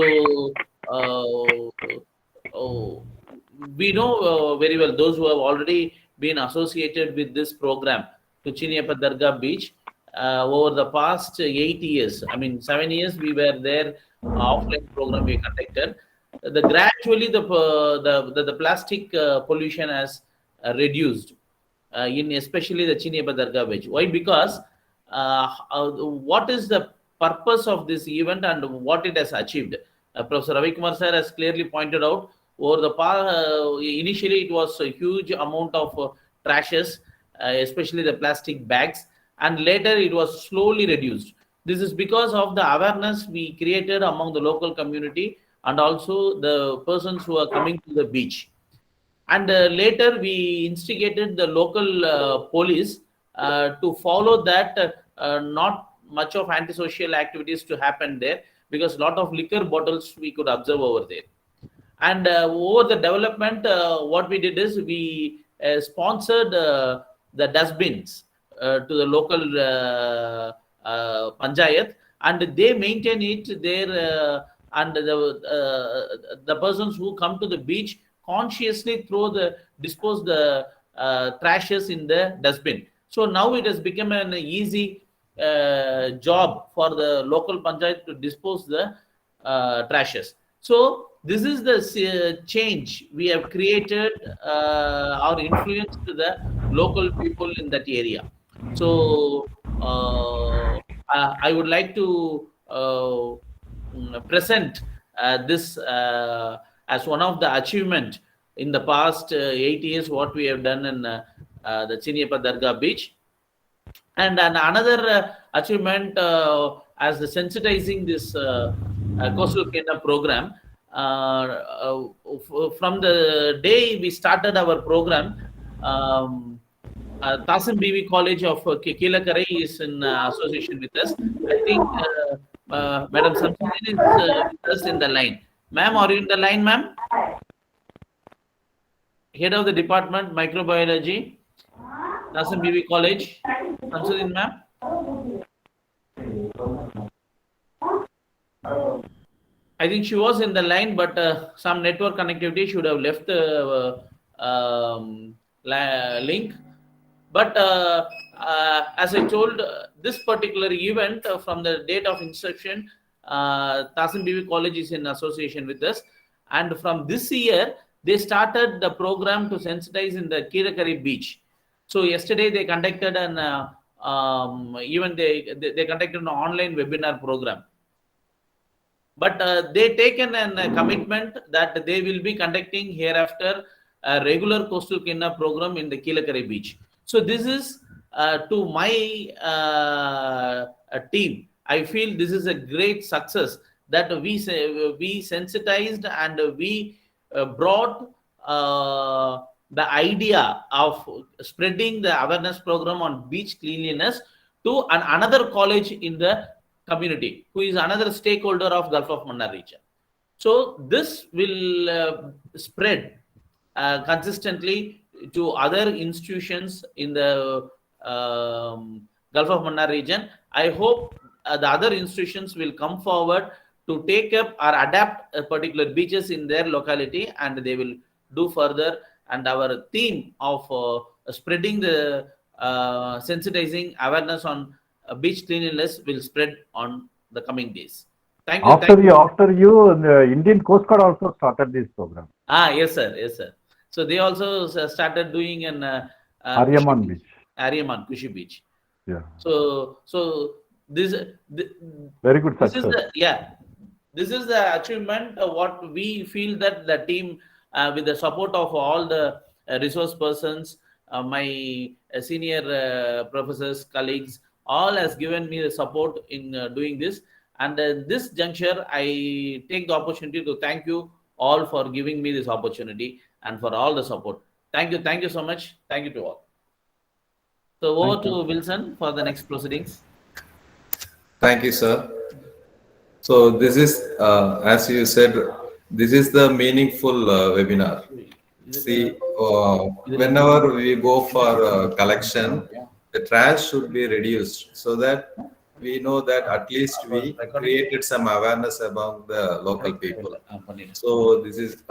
we know very well those who have already been associated with this program to Chinniyappa Dargah Beach over the past 8 years. I mean, 7 years we were there, offline program we conducted. Gradually the plastic pollution has reduced in especially the Chinniyappa Dargah Beach. Why? Because what is the purpose of this event and what it has achieved? Professor Ravi Kumar sir has clearly pointed out over the past, initially it was a huge amount of trashes, especially the plastic bags, and later it was slowly reduced. This is because of the awareness we created among the local community and also the persons who are coming to the beach. And later we instigated the local police to follow that not much of antisocial activities to happen there, because a lot of liquor bottles we could observe over there. And over the development, what we did is we sponsored the dustbins to the local panchayat, and they maintain it there, and the persons who come to the beach consciously dispose the trashes in the dustbin. So now it has become an easy job for the local panchayat to dispose the trashes. So this is the change we have created, our influence to the local people in that area. So I would like to present this as one of the achievement in the past 8 years what we have done in the Chinniyappa Dargah Beach. And another achievement as the sensitizing this coastal cleanup program. From the day we started our program, Tasim BV College of Keelakarai is in association with us. I think Madam Samsudin is with us in the line. Ma'am, are you in the line, ma'am? Head of the department, microbiology, Tasim BV College. Samsudin, ma'am? I think she was in the line, but some network connectivity should have left the link. But as I told, this particular event from the date of inception, Tasim BV College is in association with us. And from this year, they started the program to sensitize in the Keelakarai beach. So yesterday they conducted they conducted an online webinar program. But they taken a commitment that they will be conducting hereafter a regular coastal cleanup program in the Keelakarai beach. So this is to my team. I feel this is a great success that we sensitized and we brought the idea of spreading the awareness program on beach cleanliness to another college in the community, who is another stakeholder of Gulf of Mannar region. So this will spread consistently to other institutions in the Gulf of Mannar region. I hope the other institutions will come forward to take up or adapt particular beaches in their locality, and they will do further. And our theme of spreading the sensitizing awareness on beach cleanliness will spread on the coming days. Thank you. After you, the Indian Coast Guard also started this program. Yes, sir. Yes, sir. So they also started doing an Ariyaman Beach. Ariyaman, Kushi Beach. Yeah. So this Very good this is success. this is the achievement what we feel that the team with the support of all the resource persons, my senior professors, colleagues, all has given me the support in doing this. And this juncture, I take the opportunity to thank you all for giving me this opportunity and for all the support. Thank you so much. Thank you to all. So over to Wilson for the next proceedings. Thank you, sir. So this is, as you said, this is the meaningful webinar. See, whenever we go for collection, the trash should be reduced so that we know that at least we created some awareness among the local people. So this is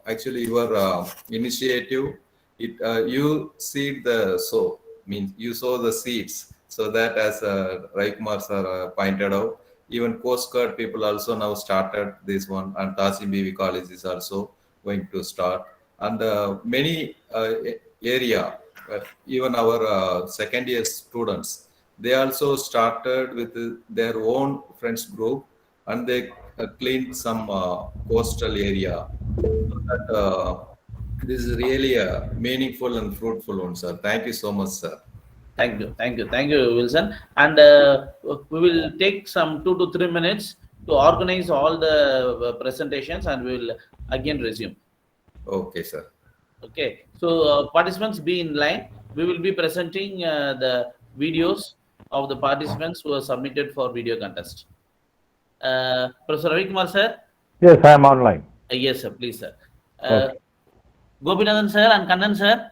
actually your initiative. You seed the sow, means you sow the seeds, so that as Raikumar sir pointed out, even Coast Guard people also now started this one, and Tasim Bibi College is also going to start, and many area, even our second year students, they also started with their own friends group, and they cleaned some coastal area. So that, this is really a meaningful and fruitful one, sir. Thank you so much, sir. Thank you, Wilson. And we will take some 2 to 3 minutes to organize all the presentations, and we will again resume. Okay, sir. Okay, so participants be in line. We will be presenting the videos of the participants who are submitted for video contest. Professor Ravi Kumar sir? Yes, I am online. Yes, sir, please, sir. Okay. Gopinathan sir and Kannan sir?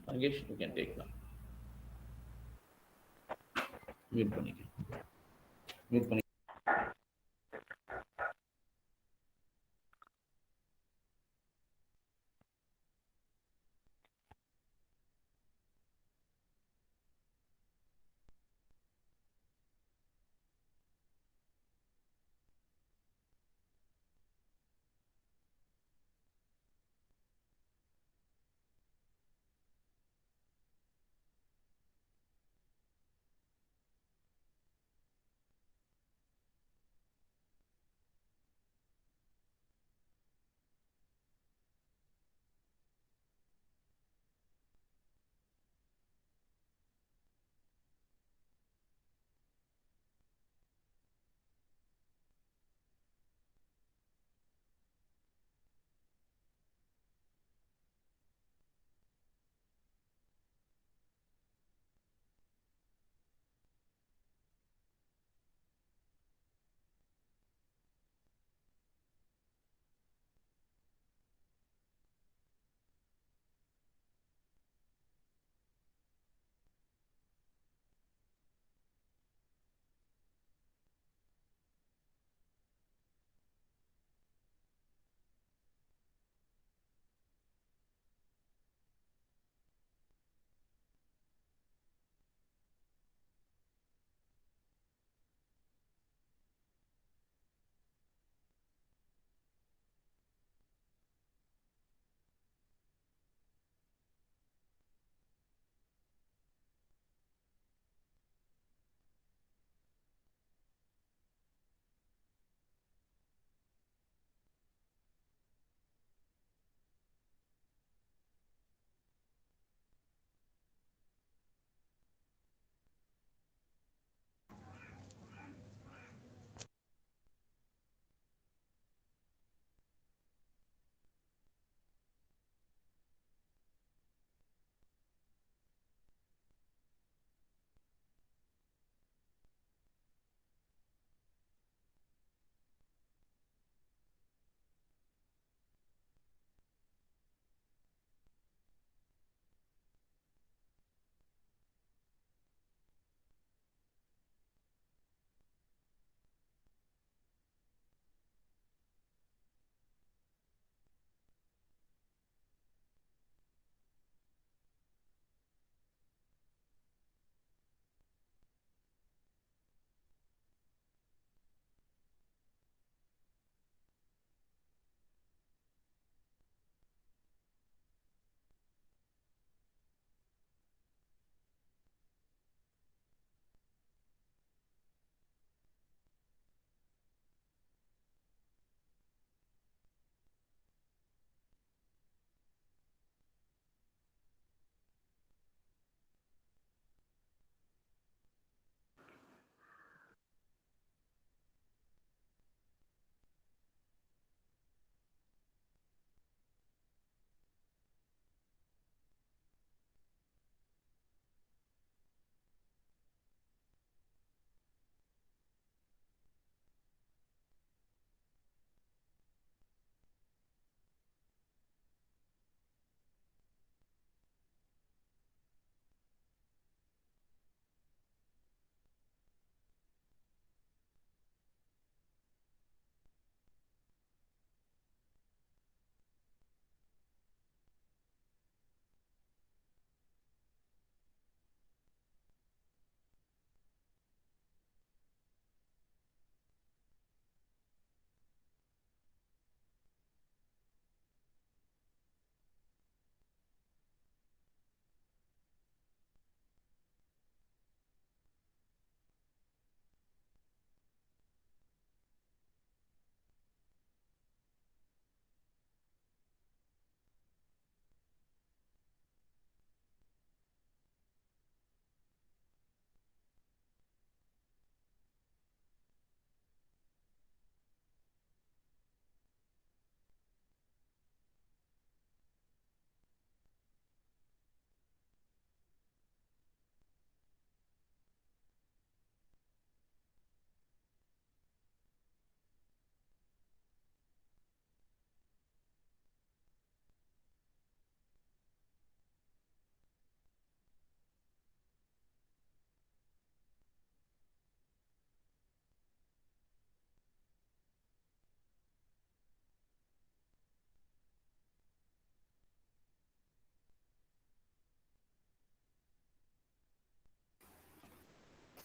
Angesh, you can take now. Mute பண்ணிக்க. Mute பண்ணிக்க.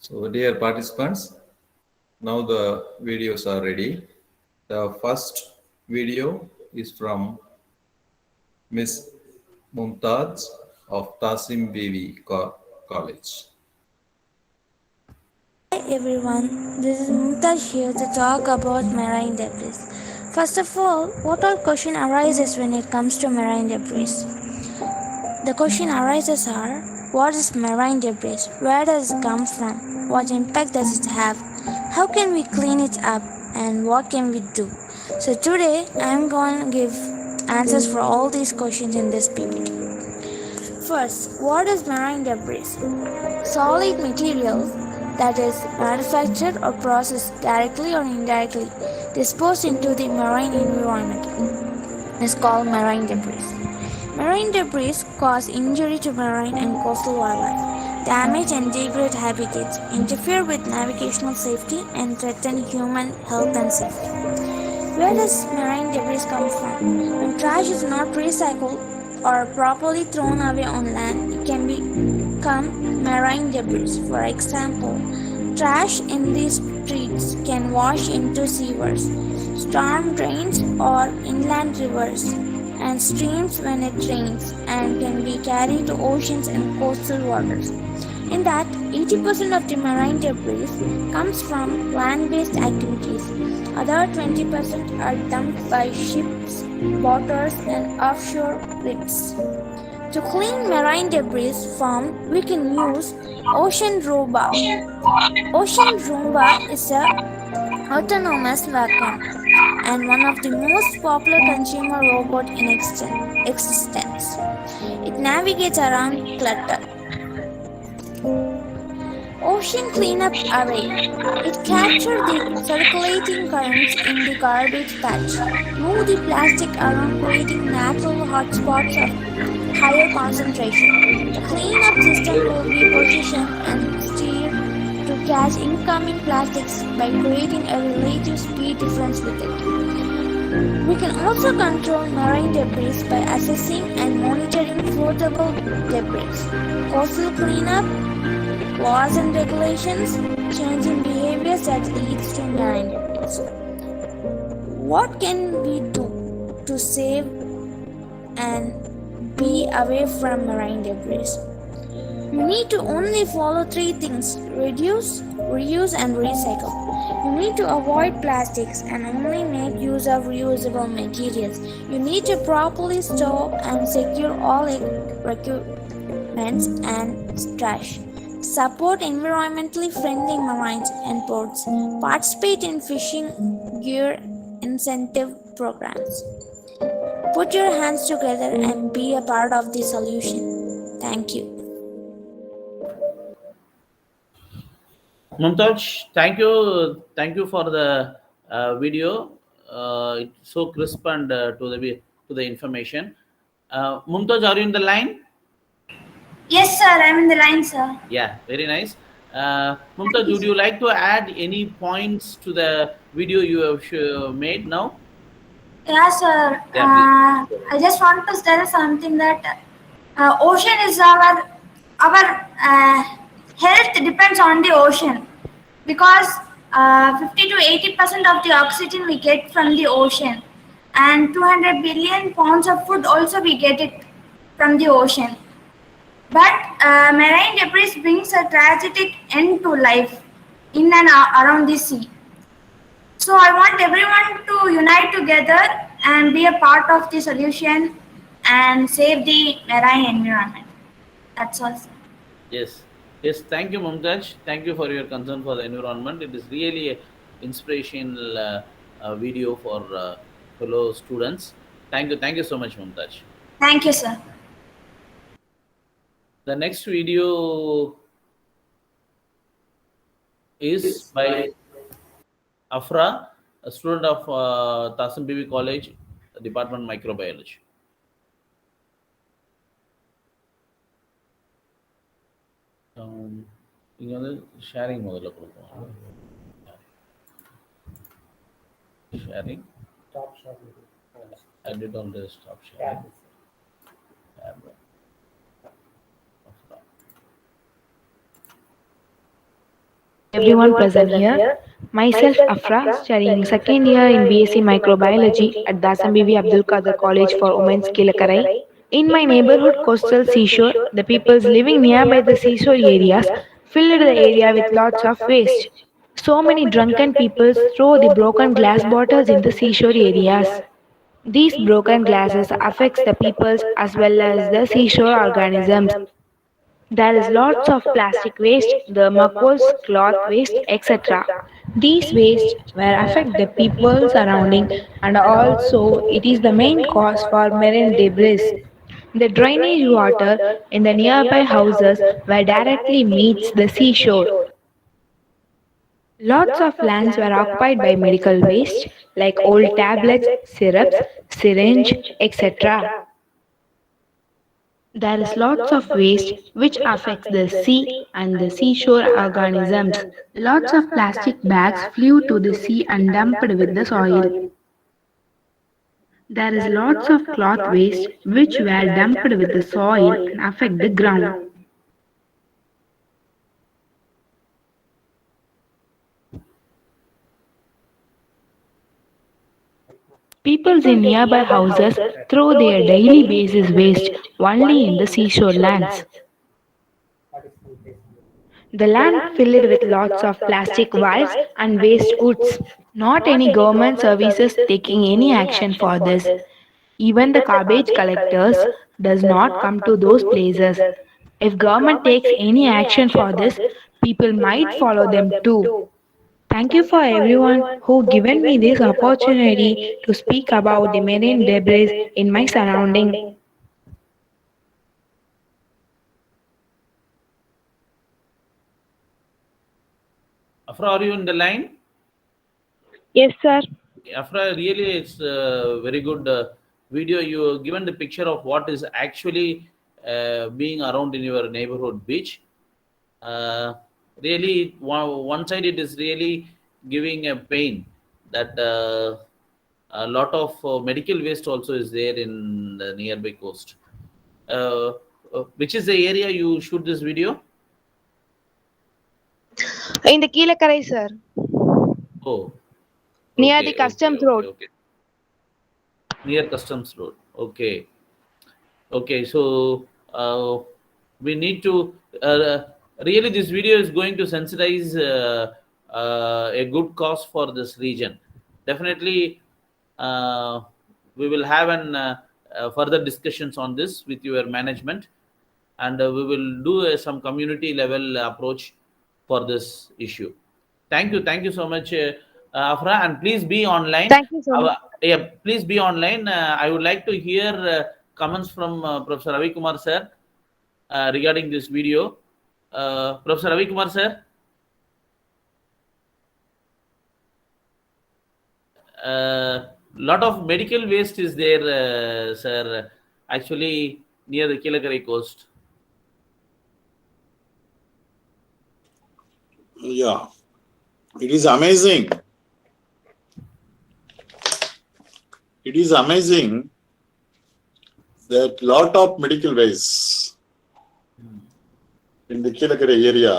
So, dear participants, now the videos are ready. The first video is from Miss Mumtaz of Tasim Bibi College. Hi everyone, this is Mumtaz here to talk about marine debris. First of all, what all question arises when it comes to marine debris? The question arises are, what is marine debris? Where does it come from? What impact does it have? How can we clean it up? And what can we do? So today, I am going to give answers for all these questions in this PPT. First, what is marine debris? Solid materials that is manufactured or processed directly or indirectly disposed into the marine environment is called marine debris. Marine debris cause injury to marine and coastal wildlife, damage and degrade habitats, interfere with navigational safety, and threaten human health and safety. Where does marine debris come from? When trash is not recycled or properly thrown away on land, it can become marine debris. For example, trash in the streets can wash into sewers, storm drains, or inland rivers and streams when it rains, and can be carried to oceans and coastal waters. In that, 80% of the marine debris comes from land-based activities. Other 20% are dumped by ships, boaters, and offshore rigs. To clean marine debris formed, we can use Ocean Roomba. Ocean Roomba is a autonomous vacuum and one of the most popular consumer robots in existence. It navigates around clutter. Ocean Cleanup Array. It captures the circulating currents in the garbage patch, move the plastic around creating natural hotspots of higher concentration. The cleanup system will be positioned and steered to catch incoming plastics by creating a relative speed difference with it. We can also control marine debris by assessing and monitoring floatable debris. Coastal cleanup, laws and regulations, changing behaviors that leads to marine debris. What can we do to save and be away from marine debris? You need to only follow 3 things: reduce, reuse, and recycle. You need to avoid plastics and only make use of reusable materials. You need to properly store and secure all requirements and trash. Support environmentally friendly marines and ports. Participate in fishing gear incentive programs. Put your hands together and be a part of the solution. Thank you. Mumtaz, thank you for the video. It's so crisp and to the information. Mumtaz, are you in the line? Yes, sir. I'm in the line, sir. Yeah, very nice. Mumtaz, would you like to add any points to the video you have made now? Yeah, sir. Yeah, I just want to tell something that ocean is our health depends on the ocean because 50 to 80% of the oxygen we get from the ocean, and 200 billion pounds of food also we get it from the ocean. But marine debris brings a tragic end to life in and around the sea. So I want everyone to unite together and be a part of the solution and save the marine environment. That's all, sir. Yes. Yes. Thank you, Mumtaz. Thank you for your concern for the environment. It is really an inspirational video for fellow students. Thank you. Thank you so much, Mumtaz. Thank you, sir. The next video is by Afra, a student of Tasim Bibi College, Department Microbiology. இங்க வந்து sharing முதல்ல கொடுப்போம். Sharing. Stop sharing. I did on the stop sharing. everyone present here. Myself, Afra, studying second year in BSc Microbiology at Dasam Bibi Abdul Qadir College for Women's Kilakarai. In my neighborhood coastal seashore, the peoples living nearby the seashore areas filled the area with lots of waste. So many drunken people throw the broken glass bottles in the seashore areas. These broken glasses affects the peoples as well as the seashore organisms. There is lots of plastic waste, the muckles, cloth waste, etc. These waste will affect the people surrounding and also it is the main cause for marine debris. The drainage water in the nearby houses where directly meets the seashore. Lots of lands were occupied by medical waste like old tablets, syrups, syringe, etc. There is lots of waste which affects the sea and the seashore organisms. Lots of plastic bags flew to the sea and dumped with the soil. There is lots of cloth waste which were dumped with the soil and affect the ground. Peoples in nearby houses throw their daily basis waste only in the seashore lands. The land filled with lots of plastic wires and waste woods. Not any government services taking any action for this. Even the garbage collectors does not come to those places. If government takes any action for this, people might follow them too. Thank you for everyone who given me this opportunity to speak about the marine debris in my surrounding. Afra, are you in the line? Yes, sir. Afra, really, it's a very good video. You given the picture of what is actually being around in your neighborhood beach. Really, one side it is really giving a pain that a lot of medical waste also is there in the nearby coast. Which is the area you shoot this video? In the Kilakarai, sir. Oh, Near okay, the Customs okay, Road. okay. Near Customs Road. Okay. Okay, so we need to really this video is going to sensitize a good cause for this region. Definitely, we will have an further discussions on this with your management, and we will do some community level approach for this issue. Thank you so much, Afra, and please be online. Thank you so much. Yeah, please be online. I would like to hear comments from Professor Ravi Kumar sir regarding this video. Professor Ravi Kumar sir, lot of medical waste is there, sir. Actually, near the Kilakarai coast. Yeah, it is amazing. It is amazing that lot of medical waste in the Kilakarai area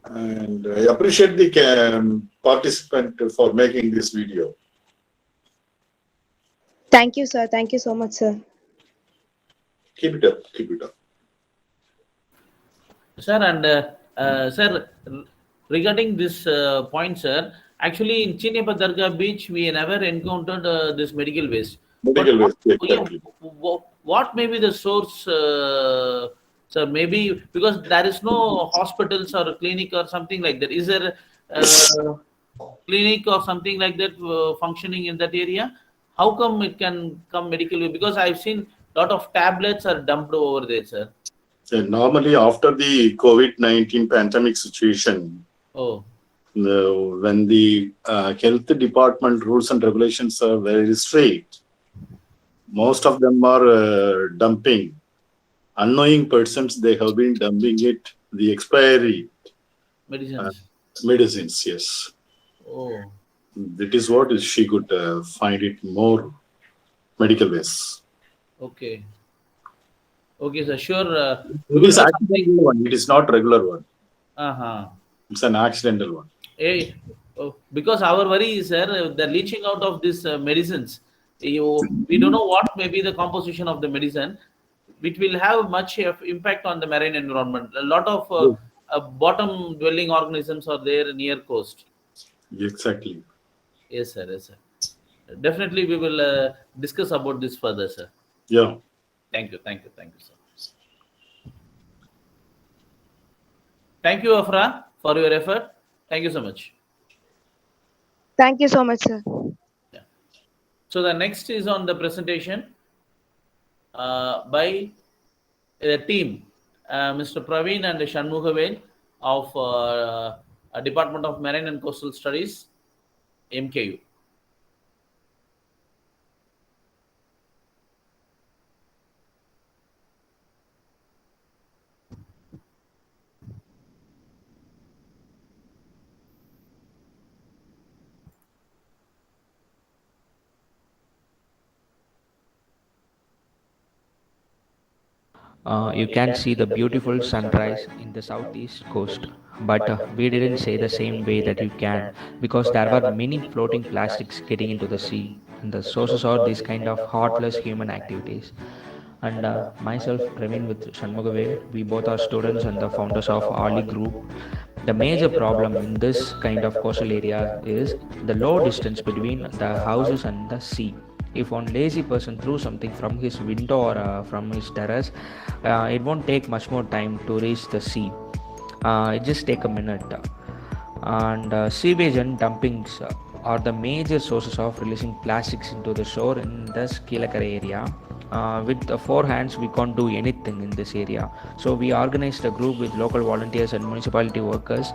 and I appreciate the participant for making this video. Thank you, sir. Thank you so much, sir. Keep it up. Keep it up. Sir, and sir, regarding this point, sir, actually in Chinepa Dargah beach, we never encountered this medical waste. Medical But waste, exactly. what may be the source, sir? Maybe because there is no hospitals or a clinic or something like that. Is there clinic or something like that functioning in that area? How come it can come medical waste? Because I've seen a lot of tablets are dumped over there, sir. So normally after the COVID-19 pandemic situation, Oh, when the health department rules and regulations are very strict, most of them are dumping. Unknowing persons, they have been dumping it, the expiry medicines. medicines, yes. Oh, That is what she could find it more medical waste. okay. Okay, sir. Sure. We It will is do something. accidental one. It is not regular one. Uh-huh. It's an accidental one. Because our worry is, sir, the leaching out of these medicines. We don't know what may be the composition of the medicine. It will have much impact on the marine environment. A lot of bottom dwelling organisms are there near coast. Exactly. Yes, sir. Yes, sir. Definitely, we will discuss about this further, sir. Yeah. Thank you. Thank you. Thank you, sir. Thank you, Afra, for your effort. Thank you so much. Thank you so much, sir. So the next is on the presentation by the team, Mr. Praveen and Shanmugavel of Department of Marine and Coastal Studies, MKU. You can see the beautiful sunrise in the southeast coast, but we didn't say the same way that you can, because there were many floating plastics getting into the sea, and the sources are these kind of heartless human activities. And myself, Praveen with Shanmugavel, we both are students and the founders of Ali Group. The major problem in this kind of coastal area is the low distance between the houses and the sea. If one lazy person threw something from his window or from his terrace, it won't take much more time to reach the sea. It just take a minute. And sewage and dumpings are the major sources of releasing plastics into the shore in the Keelakara area. With the four hands, we can't do anything in this area. So we organized a group with local volunteers and municipality workers.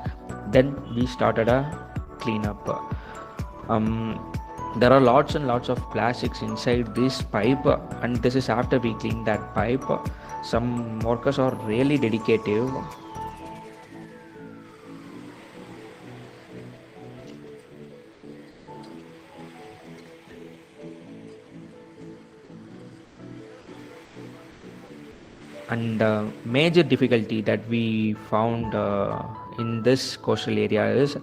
Then we started a cleanup. There are lots and lots of plastics inside this pipe, and this is after we clean that pipe. Some workers are really dedicated. And major difficulty that we found in this coastal area is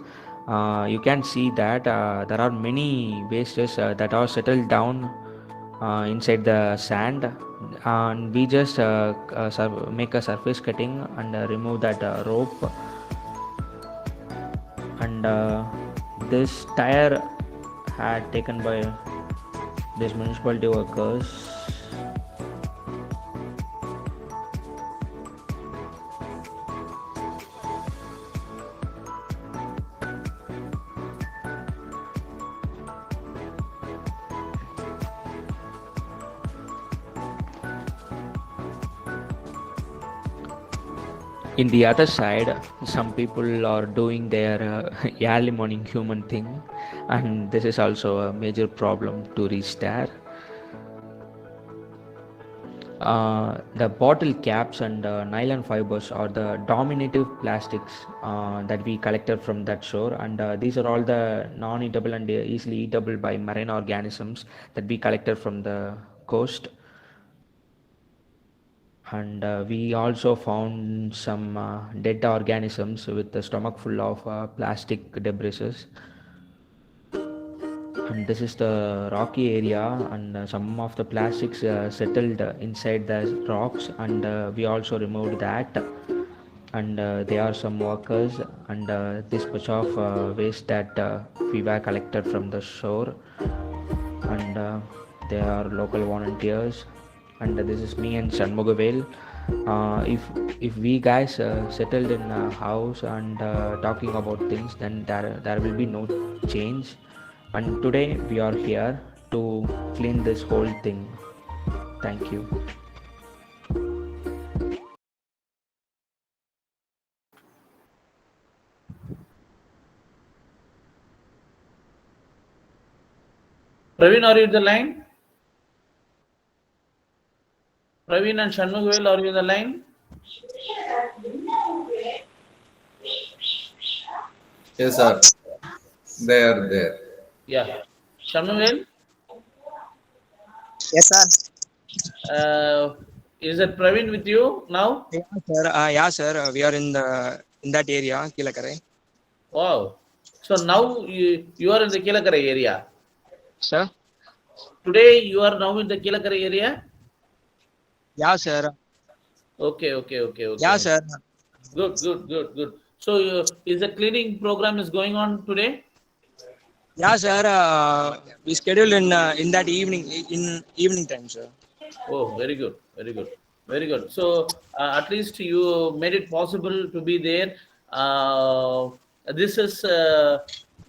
you can see that there are many wastes that are settled down inside the sand, and we just make a surface cutting and remove that rope. And this tire had taken by these municipality workers. In the other side, some people are doing their early morning human thing, and this is also a major problem to reach there. The bottle caps and nylon fibers are the dominative plastics that we collected from that shore, and these are all the non-eatable and easily eatable by marine organisms that we collected from the coast. And we also found some dead organisms with the stomach full of plastic debris. And this is the rocky area, and some of the plastics settled inside the rocks, and we also removed that. And there are some workers and this much of waste that we were collected from the shore, and there are local volunteers. And this is me and Shanmugavel. If we guys settled in a house and talking about things, then there will be no change. And today we are here to clean this whole thing. Thank you. Praveen, are you in the line? Praveen and Shanmugavel, are you in the line? Yes, sir. They are there. Yeah. Shanmugavel? Yes, sir. is it Praveen with you now? Yeah, sir. We are in that area, Kilakarai. Wow. So now you are in the Kilakarai area. Sir? Today you are now in the Kilakarai area? Yeah, sir. Okay. Yeah, sir. Good. So is the cleaning program is going on today? Yeah, sir. We scheduled in that evening time, sir. Oh, very good. So at least you made it possible to be there. This is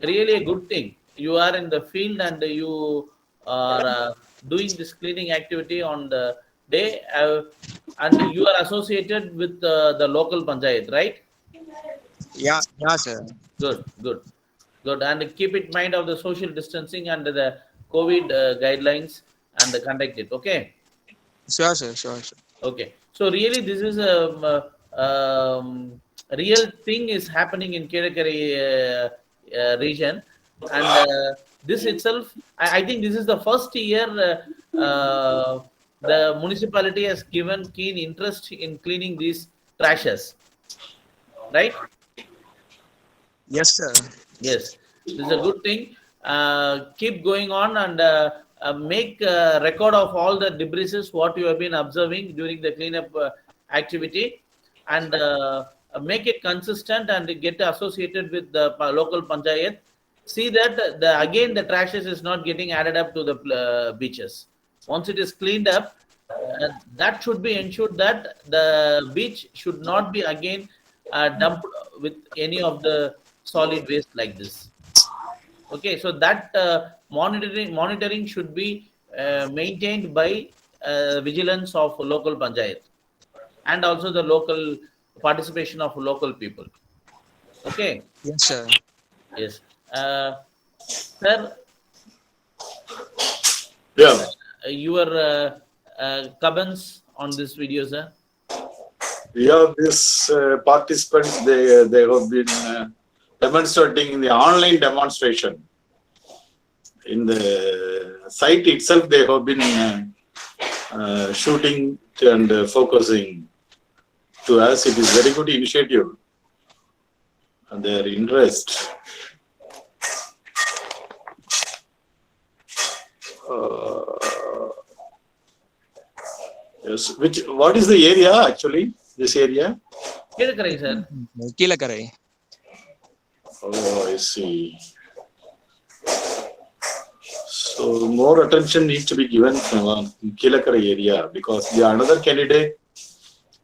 really a good thing. You are in the field and you are doing this cleaning activity on the day, and you are associated with the local panchayat, right? Yeah, sir. Good. And keep in mind of the social distancing and the COVID guidelines and conduct it. Okay. Sure, sir. Okay. So really, this is a real thing is happening in Kerakari region, and this itself, I think this is the first year the municipality has given keen interest in cleaning these trashes, right? Yes, sir. Yes, this is a good thing. Keep going on and make record of all the debris what you have been observing during the cleanup activity, and make it consistent and get associated with the local panchayat. See that again the trashes is not getting added up to the beaches. Once it is cleaned up, that should be ensured that the beach should not be again dumped with any of the solid waste like this. Okay, so that monitoring should be maintained by vigilance of local panchayat and also the local participation of local people. Okay. Yes, sir. Yes. Sir. Yeah. Your comments on this video, sir? Yeah, these participants, they have been demonstrating in the online demonstration. In the site itself, they have been shooting and focusing. To us, it is very good initiative and their interest. Yes. What is the area actually? This area? Kilakarai, sir. Kilakarai. Oh, I see. So more attention needs to be given from Kilakarai area, because the another candidate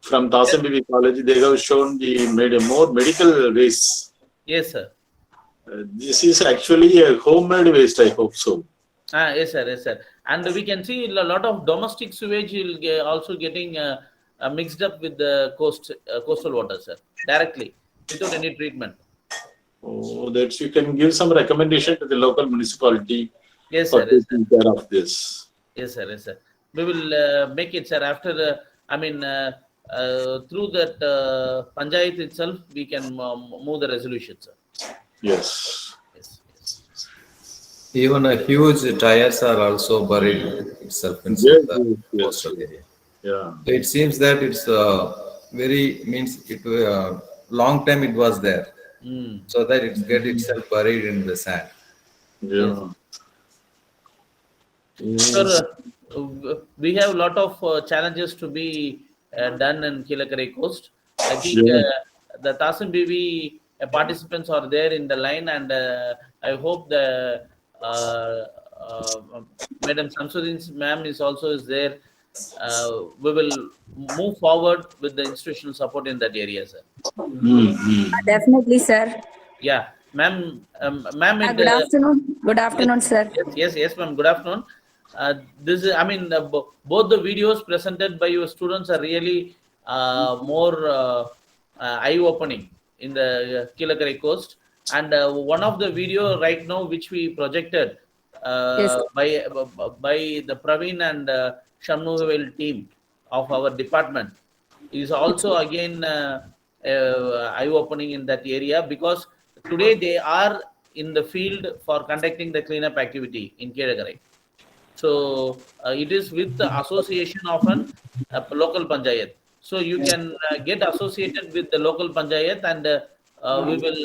from Tasambidi College, they have shown made a more medical waste. Yes, sir. This is actually a homemade waste, I hope so. Yes, sir. And we can see a lot of domestic sewage will also getting mixed up with the coastal water, sir, directly without any treatment. Oh, that you can give some recommendation to the local municipality. Yes, for sir. taking care of this. Yes, sir. We will make it, sir. After through that panchayat itself, we can move the resolution, sir. Yes. Even a huge tires are also buried itself inside the coastal area. Yeah. So it seems that it's long time it was there, so that it get itself buried in the sand. Yeah. Sir, we have a lot of challenges to be done in Kilakarai coast. I think the Tasambidi participants are there in the line, and I hope the Madam Samsudin ma'am is there. We will move forward with the institutional support in that area, sir. Definitely, sir. Yeah, ma'am. Good afternoon. Good afternoon, sir. Yes, ma'am. Good afternoon. This is, both the videos presented by your students are really more eye-opening in the Kilakarai coast. And one of the video right now which we projected by the Praveen and Shamnuvel team of our department is also again eye-opening in that area, because today they are in the field for conducting the cleanup activity in Kilakarai. So it is with the association of an local panchayat. So you can get associated with the local panchayat, and we will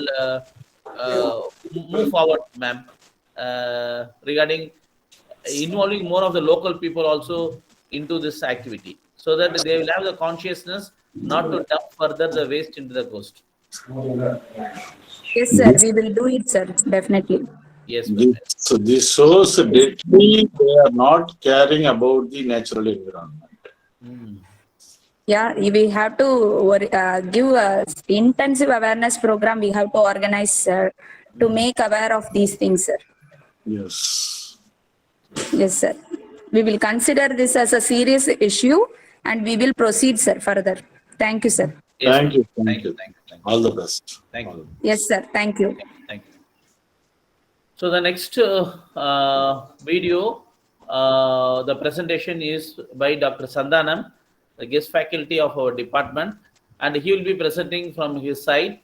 move forward, ma'am, regarding involving more of the local people also into this activity, so that they will have the consciousness not to dump further the waste into the coast. Yes, sir. We will do it, sir. Definitely. Yes, ma'am. So this shows deeply they are not caring about the natural environment. Yeah, we have to give a intensive awareness program. We have to organize, sir, to make aware of these things, sir. Yes. Yes, sir. We will consider this as a serious issue, and we will proceed, sir, further. Thank you, sir. Yes, Thank you. ma'am. Thank you. All the best. Thank you. Yes, sir. Thank you. Thank you. So the next video, the presentation is by Dr. Sandhanam, the guest faculty of our department, and he will be presenting from his side.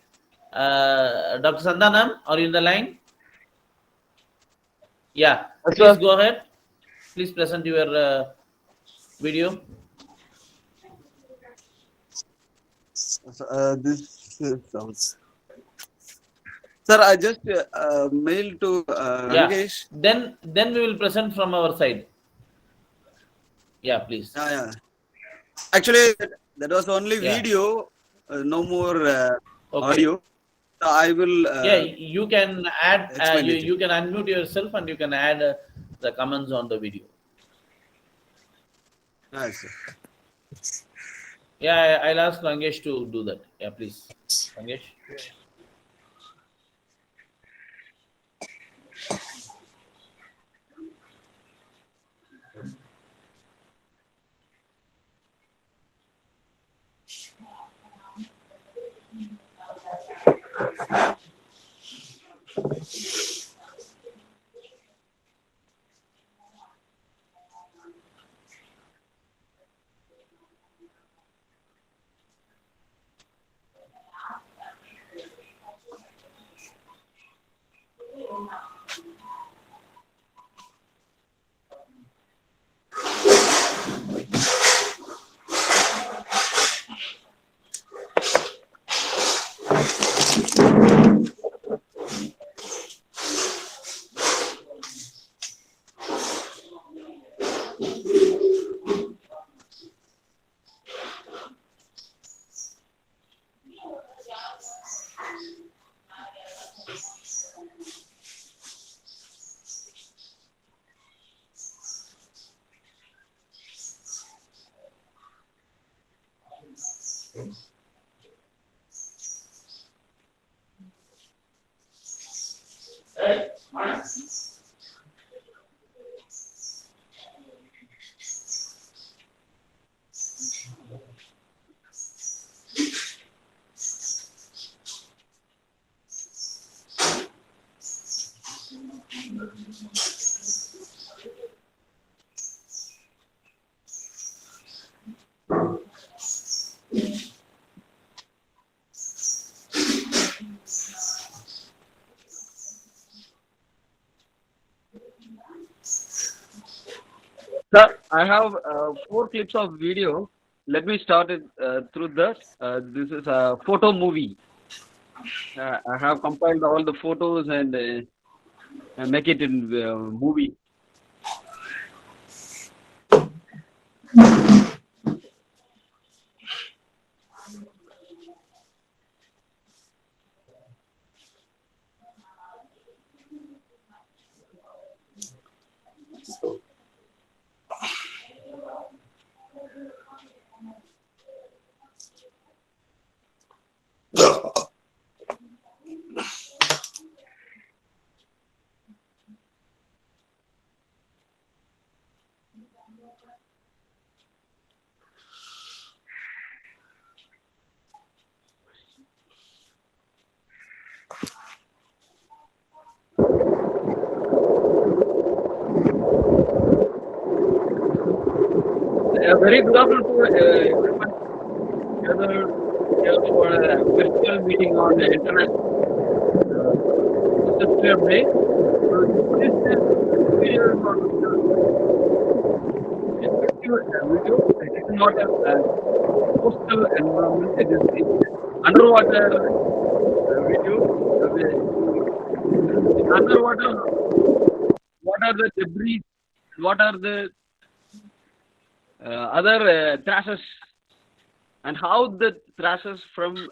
Dr. Sandhanam, are you in the line? Yeah, please go ahead. Please present your video. This sounds. Sir, I just mailed to Yeah. Rangesh. Then we will present from our side. Yeah, please. Yeah. Actually, that was only Yeah. video, no more Okay. audio. So I will. Yeah, you can add. explain it. You can unmute yourself and you can add the comments on the video. Yes, sir. Yeah, I'll ask Rangesh to do that. Yeah, please, Rangesh. Sir, I have 4 clips of video. Let me start it through that. This is a photo movie. I have compiled all the photos and make it in movie. A very good afternoon to everyone gathered here for a virtual meeting on the internet. Day. So this is video video. It is not a coastal environment. It is underwater video. Underwater, what are the debris? What are the other trashes, and how the trashes from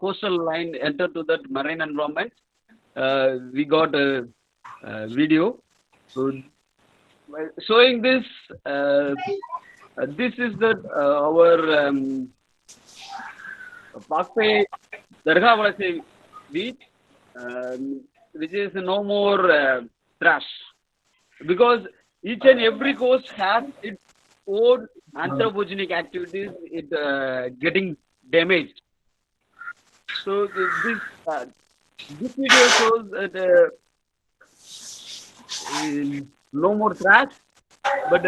coastal line enter to that marine environment? We got a video. So, by showing this, this is the our Pakpe Dargha beach, which is no more trash, because each and every coast has its own anthropogenic activities. It getting damaged. So this video shows that no more trash, but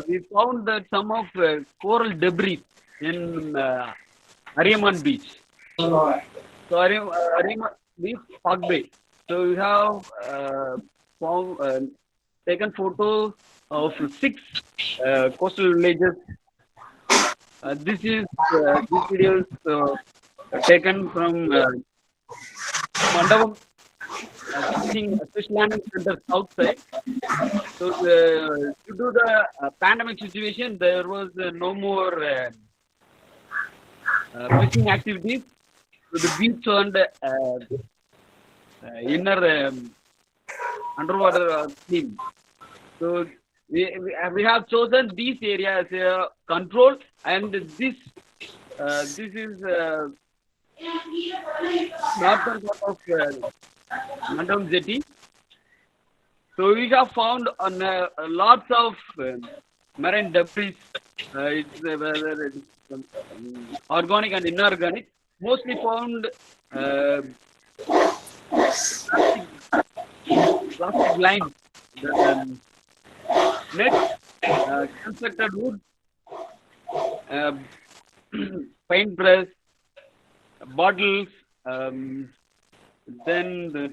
we found that some of coral debris in Ariaman Beach. So Ariaman Beach, Park Bay. So we have found, taken photos of 6 coastal villages. This video is taken from Mandapam Fish Landing Center south side. So due to the pandemic situation, there was no more fishing activities. So the beach and inner underwater theme. So we have chosen these areas control, and this is northern part of Mandam Jetty. So we have found on lots of marine debris. It's whether it's organic and inorganic. Mostly found plastic lines, net, constructed wood, paintbrush, bottles, then the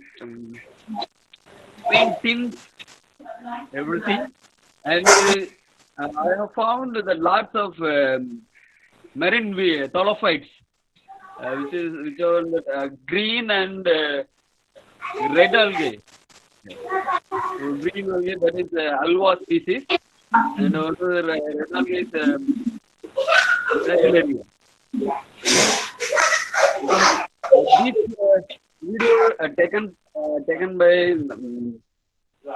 paint tins, everything. And I have found that lots of marine thallophytes, which are green and red algae. So green algae, that is alwa species, and also the red algae is Dracularia. This video taken by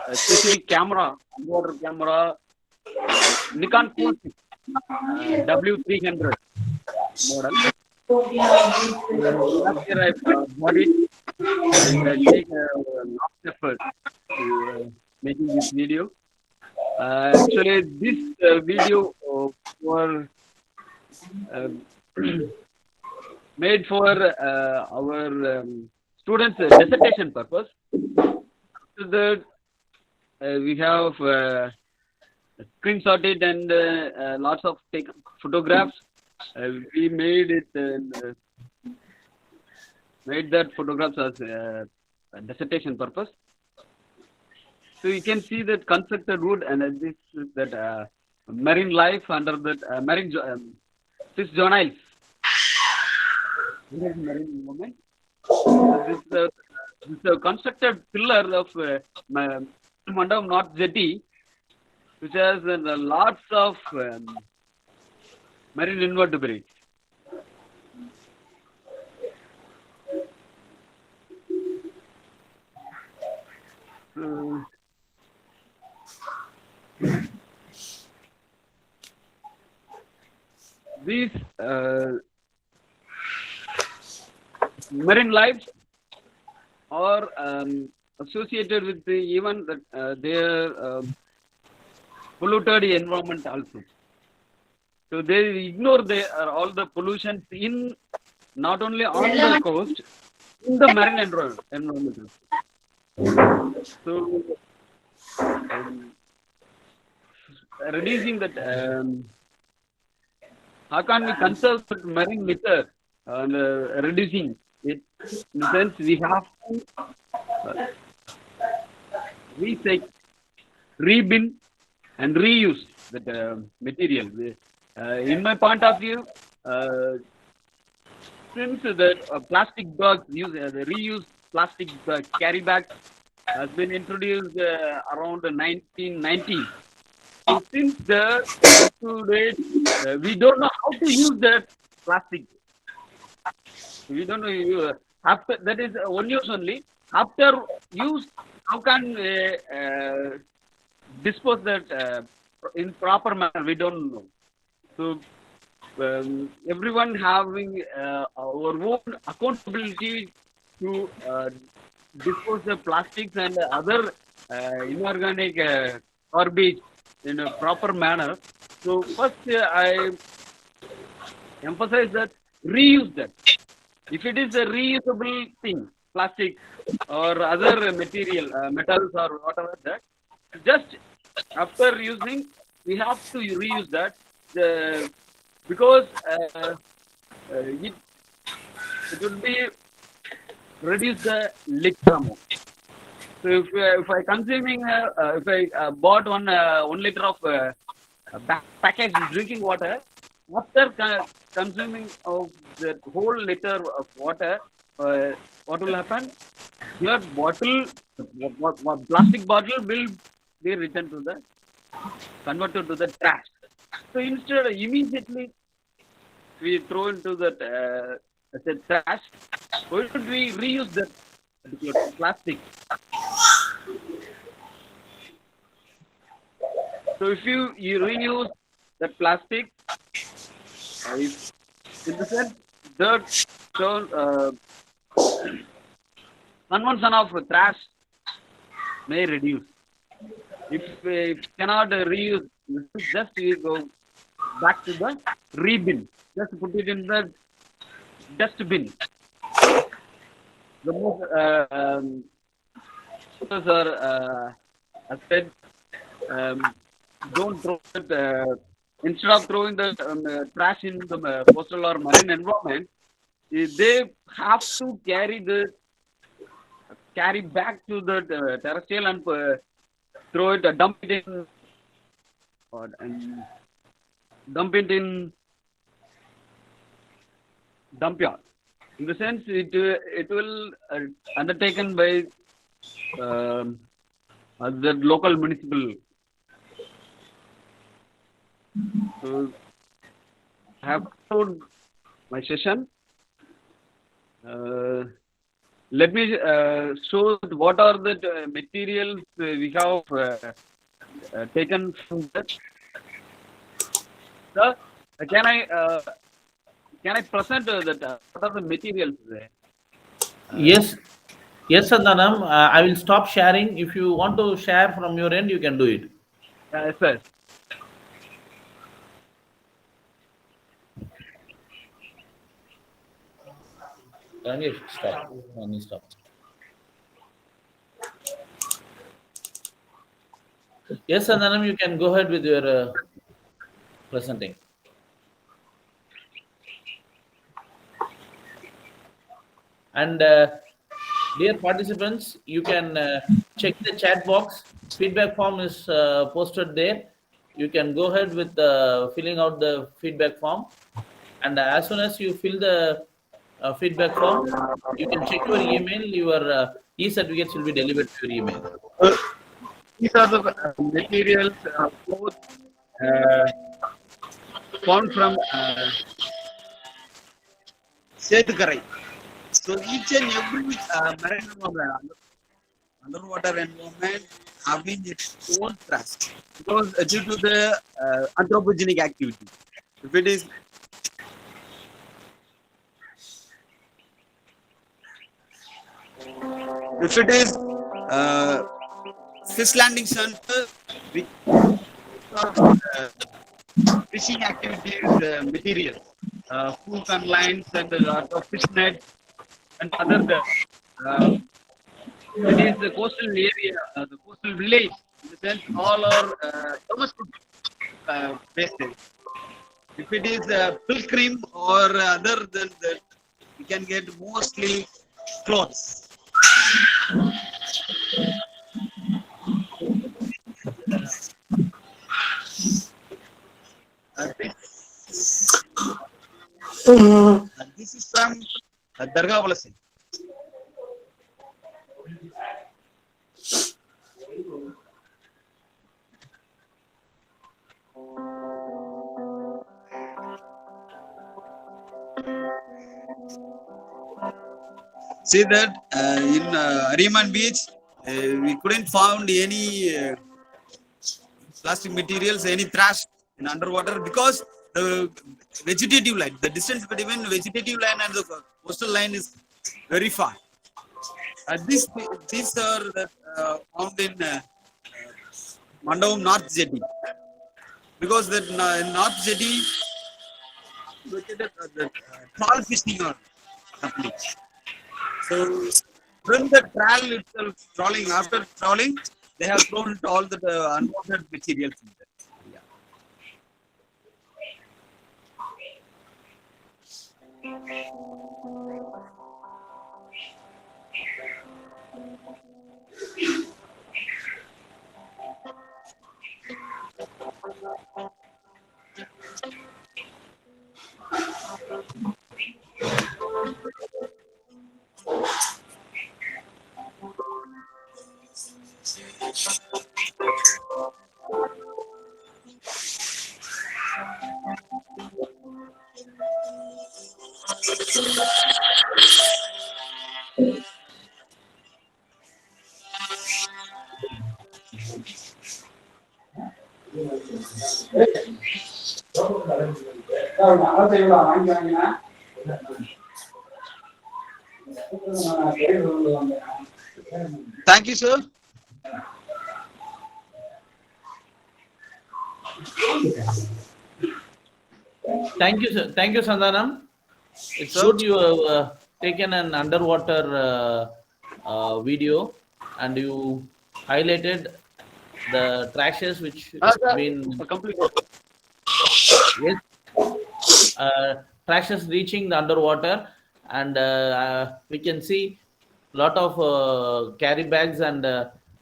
a specific camera, underwater camera, Nikon 46 W300 model. Last year I bought it and I take a lot of effort to making this video. Actually, this video for made for our students' dissertation purpose. So that we have screenshotted and lots of photographs. We made it made that photographs as a dissertation purpose. So you can see that constructed wood, and this is that marine life under that marine fish journals. Marine movement. This is a constructed pillar of Mandapam North Jetty, which has lots of marine invertebrates. So, these marine lives are associated with even their polluted environment also. So they ignore all the pollutions in not only on the coast, in the marine environment. So reducing that, how can we conserve marine litter and reducing it? In the sense, we have to recycle, rebin, and reuse that material. In my point of view, since the plastic bags the reused plastic carry bags has been introduced around 1990. So since today, we don't know how to use that plastic. We don't know after that is one use only. After use, how can dispose that in proper manner? We don't know. So everyone having our own accountability to dispose the plastics and other inorganic garbage in a proper manner. So first I emphasize that reuse that. If it is a reusable thing, plastic or other material, metals or whatever that, just after using, we have to reuse that. Because it would be reduce the litter amount. So if I consuming if I bought 1 liter of packaged drinking water, after consuming of the whole liter of water, what will happen? Your bottle, plastic bottle will be returned to the converted to the trash. So instead, immediately we throw into that trash. Why should we reuse that particular plastic? So if you reuse that plastic, if in the sense dirt, consumption of trash may reduce. If cannot reuse, just you go back to the re-bin. Just put it in the dustbin. The most I said, don't throw it. Instead of throwing the trash in the coastal or marine environment, they have to carry back to the terrestrial and throw it, dump it in dump yard. In the sense, it will undertaken by the local municipal. So I have told my session. Let me show what are the materials we have taken from that. Sir, can I present that? What are the materials there? Yes, Sandhanam. I will stop sharing. If you want to share from your end, you can do it. Yes, sir. Stop. Stop. Yes, Sandhanam, you can go ahead with your presenting. And dear participants, you can check the chat box. Feedback form is posted there. You can go ahead with filling out the feedback form. And as soon as you fill the feedback form, you can check your email. Your e-certificates will be delivered to your email. These are the materials both found from Sethukarai. So each and every marine environment, underwater environment, having its own trust because due to the anthropogenic activity. If it is fish landing center, fishing activities, materials, hook and lines, and a lot of fish nets and other. It is the coastal area, the coastal village. In the sense, all are domestic bases. If it is pilgrim or other than that, we can get mostly clothes. This is from Dargah Walasi. See that in Ariman Beach, we couldn't find any plastic materials, any trash in underwater because the vegetative line, the distance between vegetative line and the coastal line is very far. These are found in Mandavam North Jetty because the North Jetty located the trawl fishing are happening. So when the trawl itself trawling, after trawling, they have thrown all the unwanted materials in there. Thank you, sir. Thank you, sir. Thank you, Sandhanam. It's good you have taken an underwater video and you highlighted the trashes which been trashes reaching the underwater, and we can see a lot of carry bags and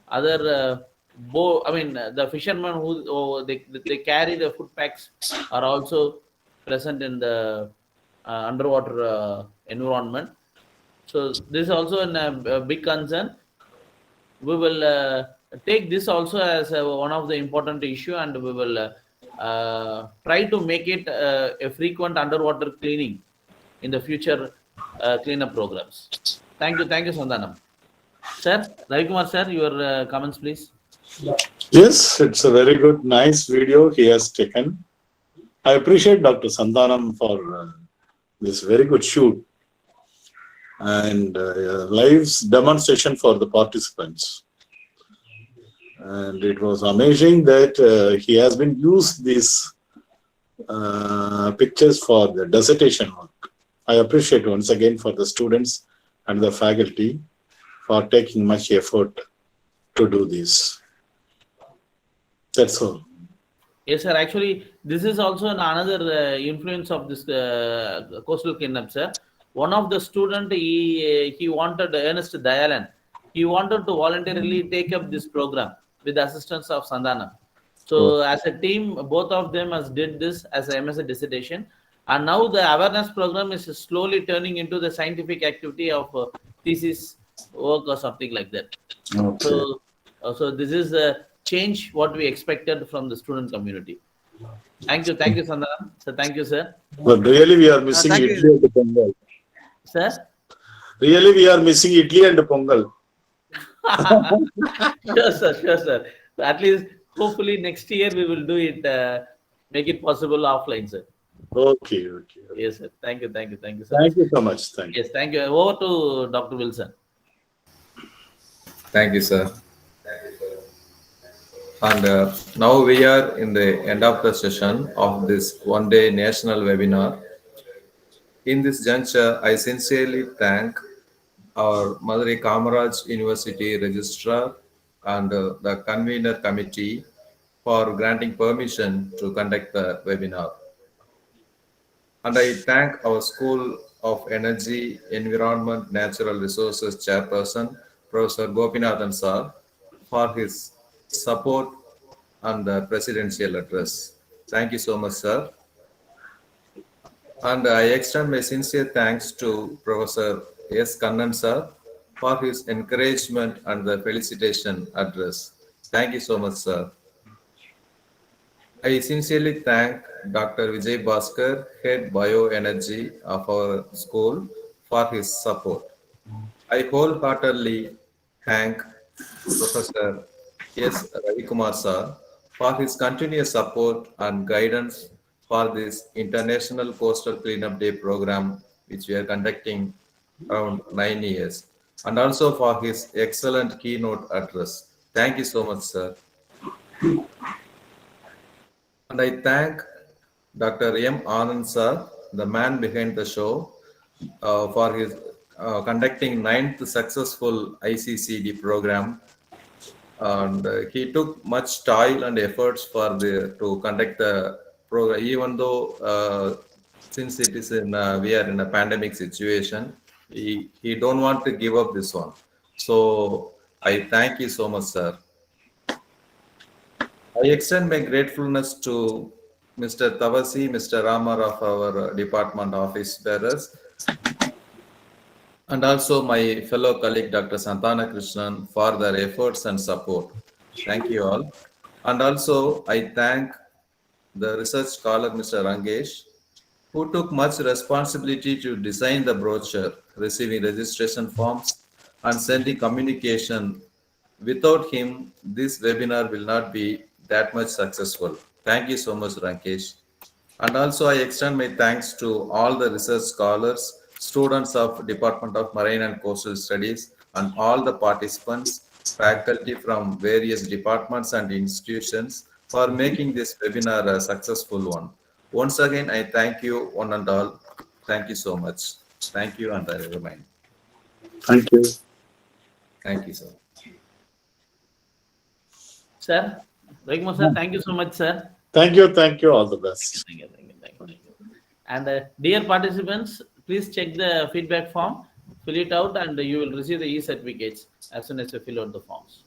other the fishermen who they carry the food packs are also present in the underwater environment. So this is also a big concern. We will take this also as one of the important issue, and we will try to make it a frequent underwater cleaning in the future cleanup programs. Thank you, Sandhanam. Sir, Ravikumar sir, your comments, please. Yes, it's a very good, nice video he has taken. I appreciate Dr. Sandhanam for this very good shoot and live demonstration for the participants. And it was amazing that he has been used these pictures for the dissertation work. I appreciate once again for the students and the faculty for taking much effort to do this. That's all. Yes, sir. Actually, this is also another influence of this coastal cleanup, sir. One of the student, he wanted, Ernest Dayalan, he wanted to voluntarily take up this program with the assistance of Sandhanam. So as a team, both of them has did this as a MSc dissertation. And now the awareness program is slowly turning into the scientific activity of thesis work or something like that. Okay. So this is a change what we expected from the student community. Thank you, Sandhanam. So thank you, sir. But really we are missing Idli and Pongal. Sir? Really we are missing Idli and Pongal. Sure, sir. At least, hopefully next year we will do it, make it possible offline, sir. Okay. Yes, sir. Thank you, sir. Thank you so much. Thank you. Yes, thank you. Over to Dr. Wilson. Thank you, sir. And now we are in the end of the session of this one-day national webinar. In this juncture, I sincerely thank our Madurai Kamaraj University Registrar and the convener committee for granting permission to conduct the webinar. And I thank our School of Energy, Environment, Natural Resources Chairperson, Professor Gopinathan sir, for his support and the presidential address. Thank you so much, sir. And I extend my sincere thanks to Professor S. Kannan sir for his encouragement and the felicitation address. Thank you so much, sir. I sincerely thank Dr. Vijay Bhaskar, Head Bioenergy of our school, for his support. I wholeheartedly thank Professor S. Ravikumar sir for his continuous support and guidance for this International Coastal Cleanup Day program, which we are conducting around 9 years, and also for his excellent keynote address. Thank you so much, sir. And I thank Dr. M. Anand sir, the man behind the show, for his conducting 9th successful ICCD program. And he took much toil and efforts for to conduct the program, even though since it is in we are in a pandemic situation, he don't want to give up this one. So I thank you so much, sir. I extend my gratefulness to Mr. Tavasi, Mr. Ramar of our department office bearers, and also my fellow colleague Dr. Santana Krishnan for their efforts and support. Thank you all. And also I thank the research scholar Mr. Rangesh, who took much responsibility to design the brochure, receiving registration forms and sending communication. Without him, this webinar will not be that much successful. Thank you so much, Rankesh. And also I extend my thanks to all the research scholars, students of Department of Marine and Coastal Studies, and all the participants, faculty from various departments and institutions for making this webinar a successful one. Once again, I thank you one and all. Thank you so much. Thank you, and I remind. Thank you. Thank you, sir. Sir, Ravikumar sir, thank you so much, sir. Thank you. All the best. Thank you. And dear participants, please check the feedback form, fill it out, and you will receive the e-certificates as soon as you fill out the forms.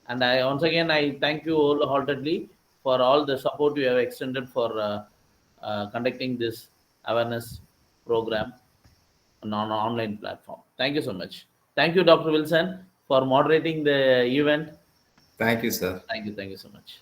And once again, I thank you wholeheartedly for all the support you have extended for conducting this awareness program on an online platform. Thank you so much. Thank you, Dr. Wilson, for moderating the event. Thank you, sir. Thank you so much.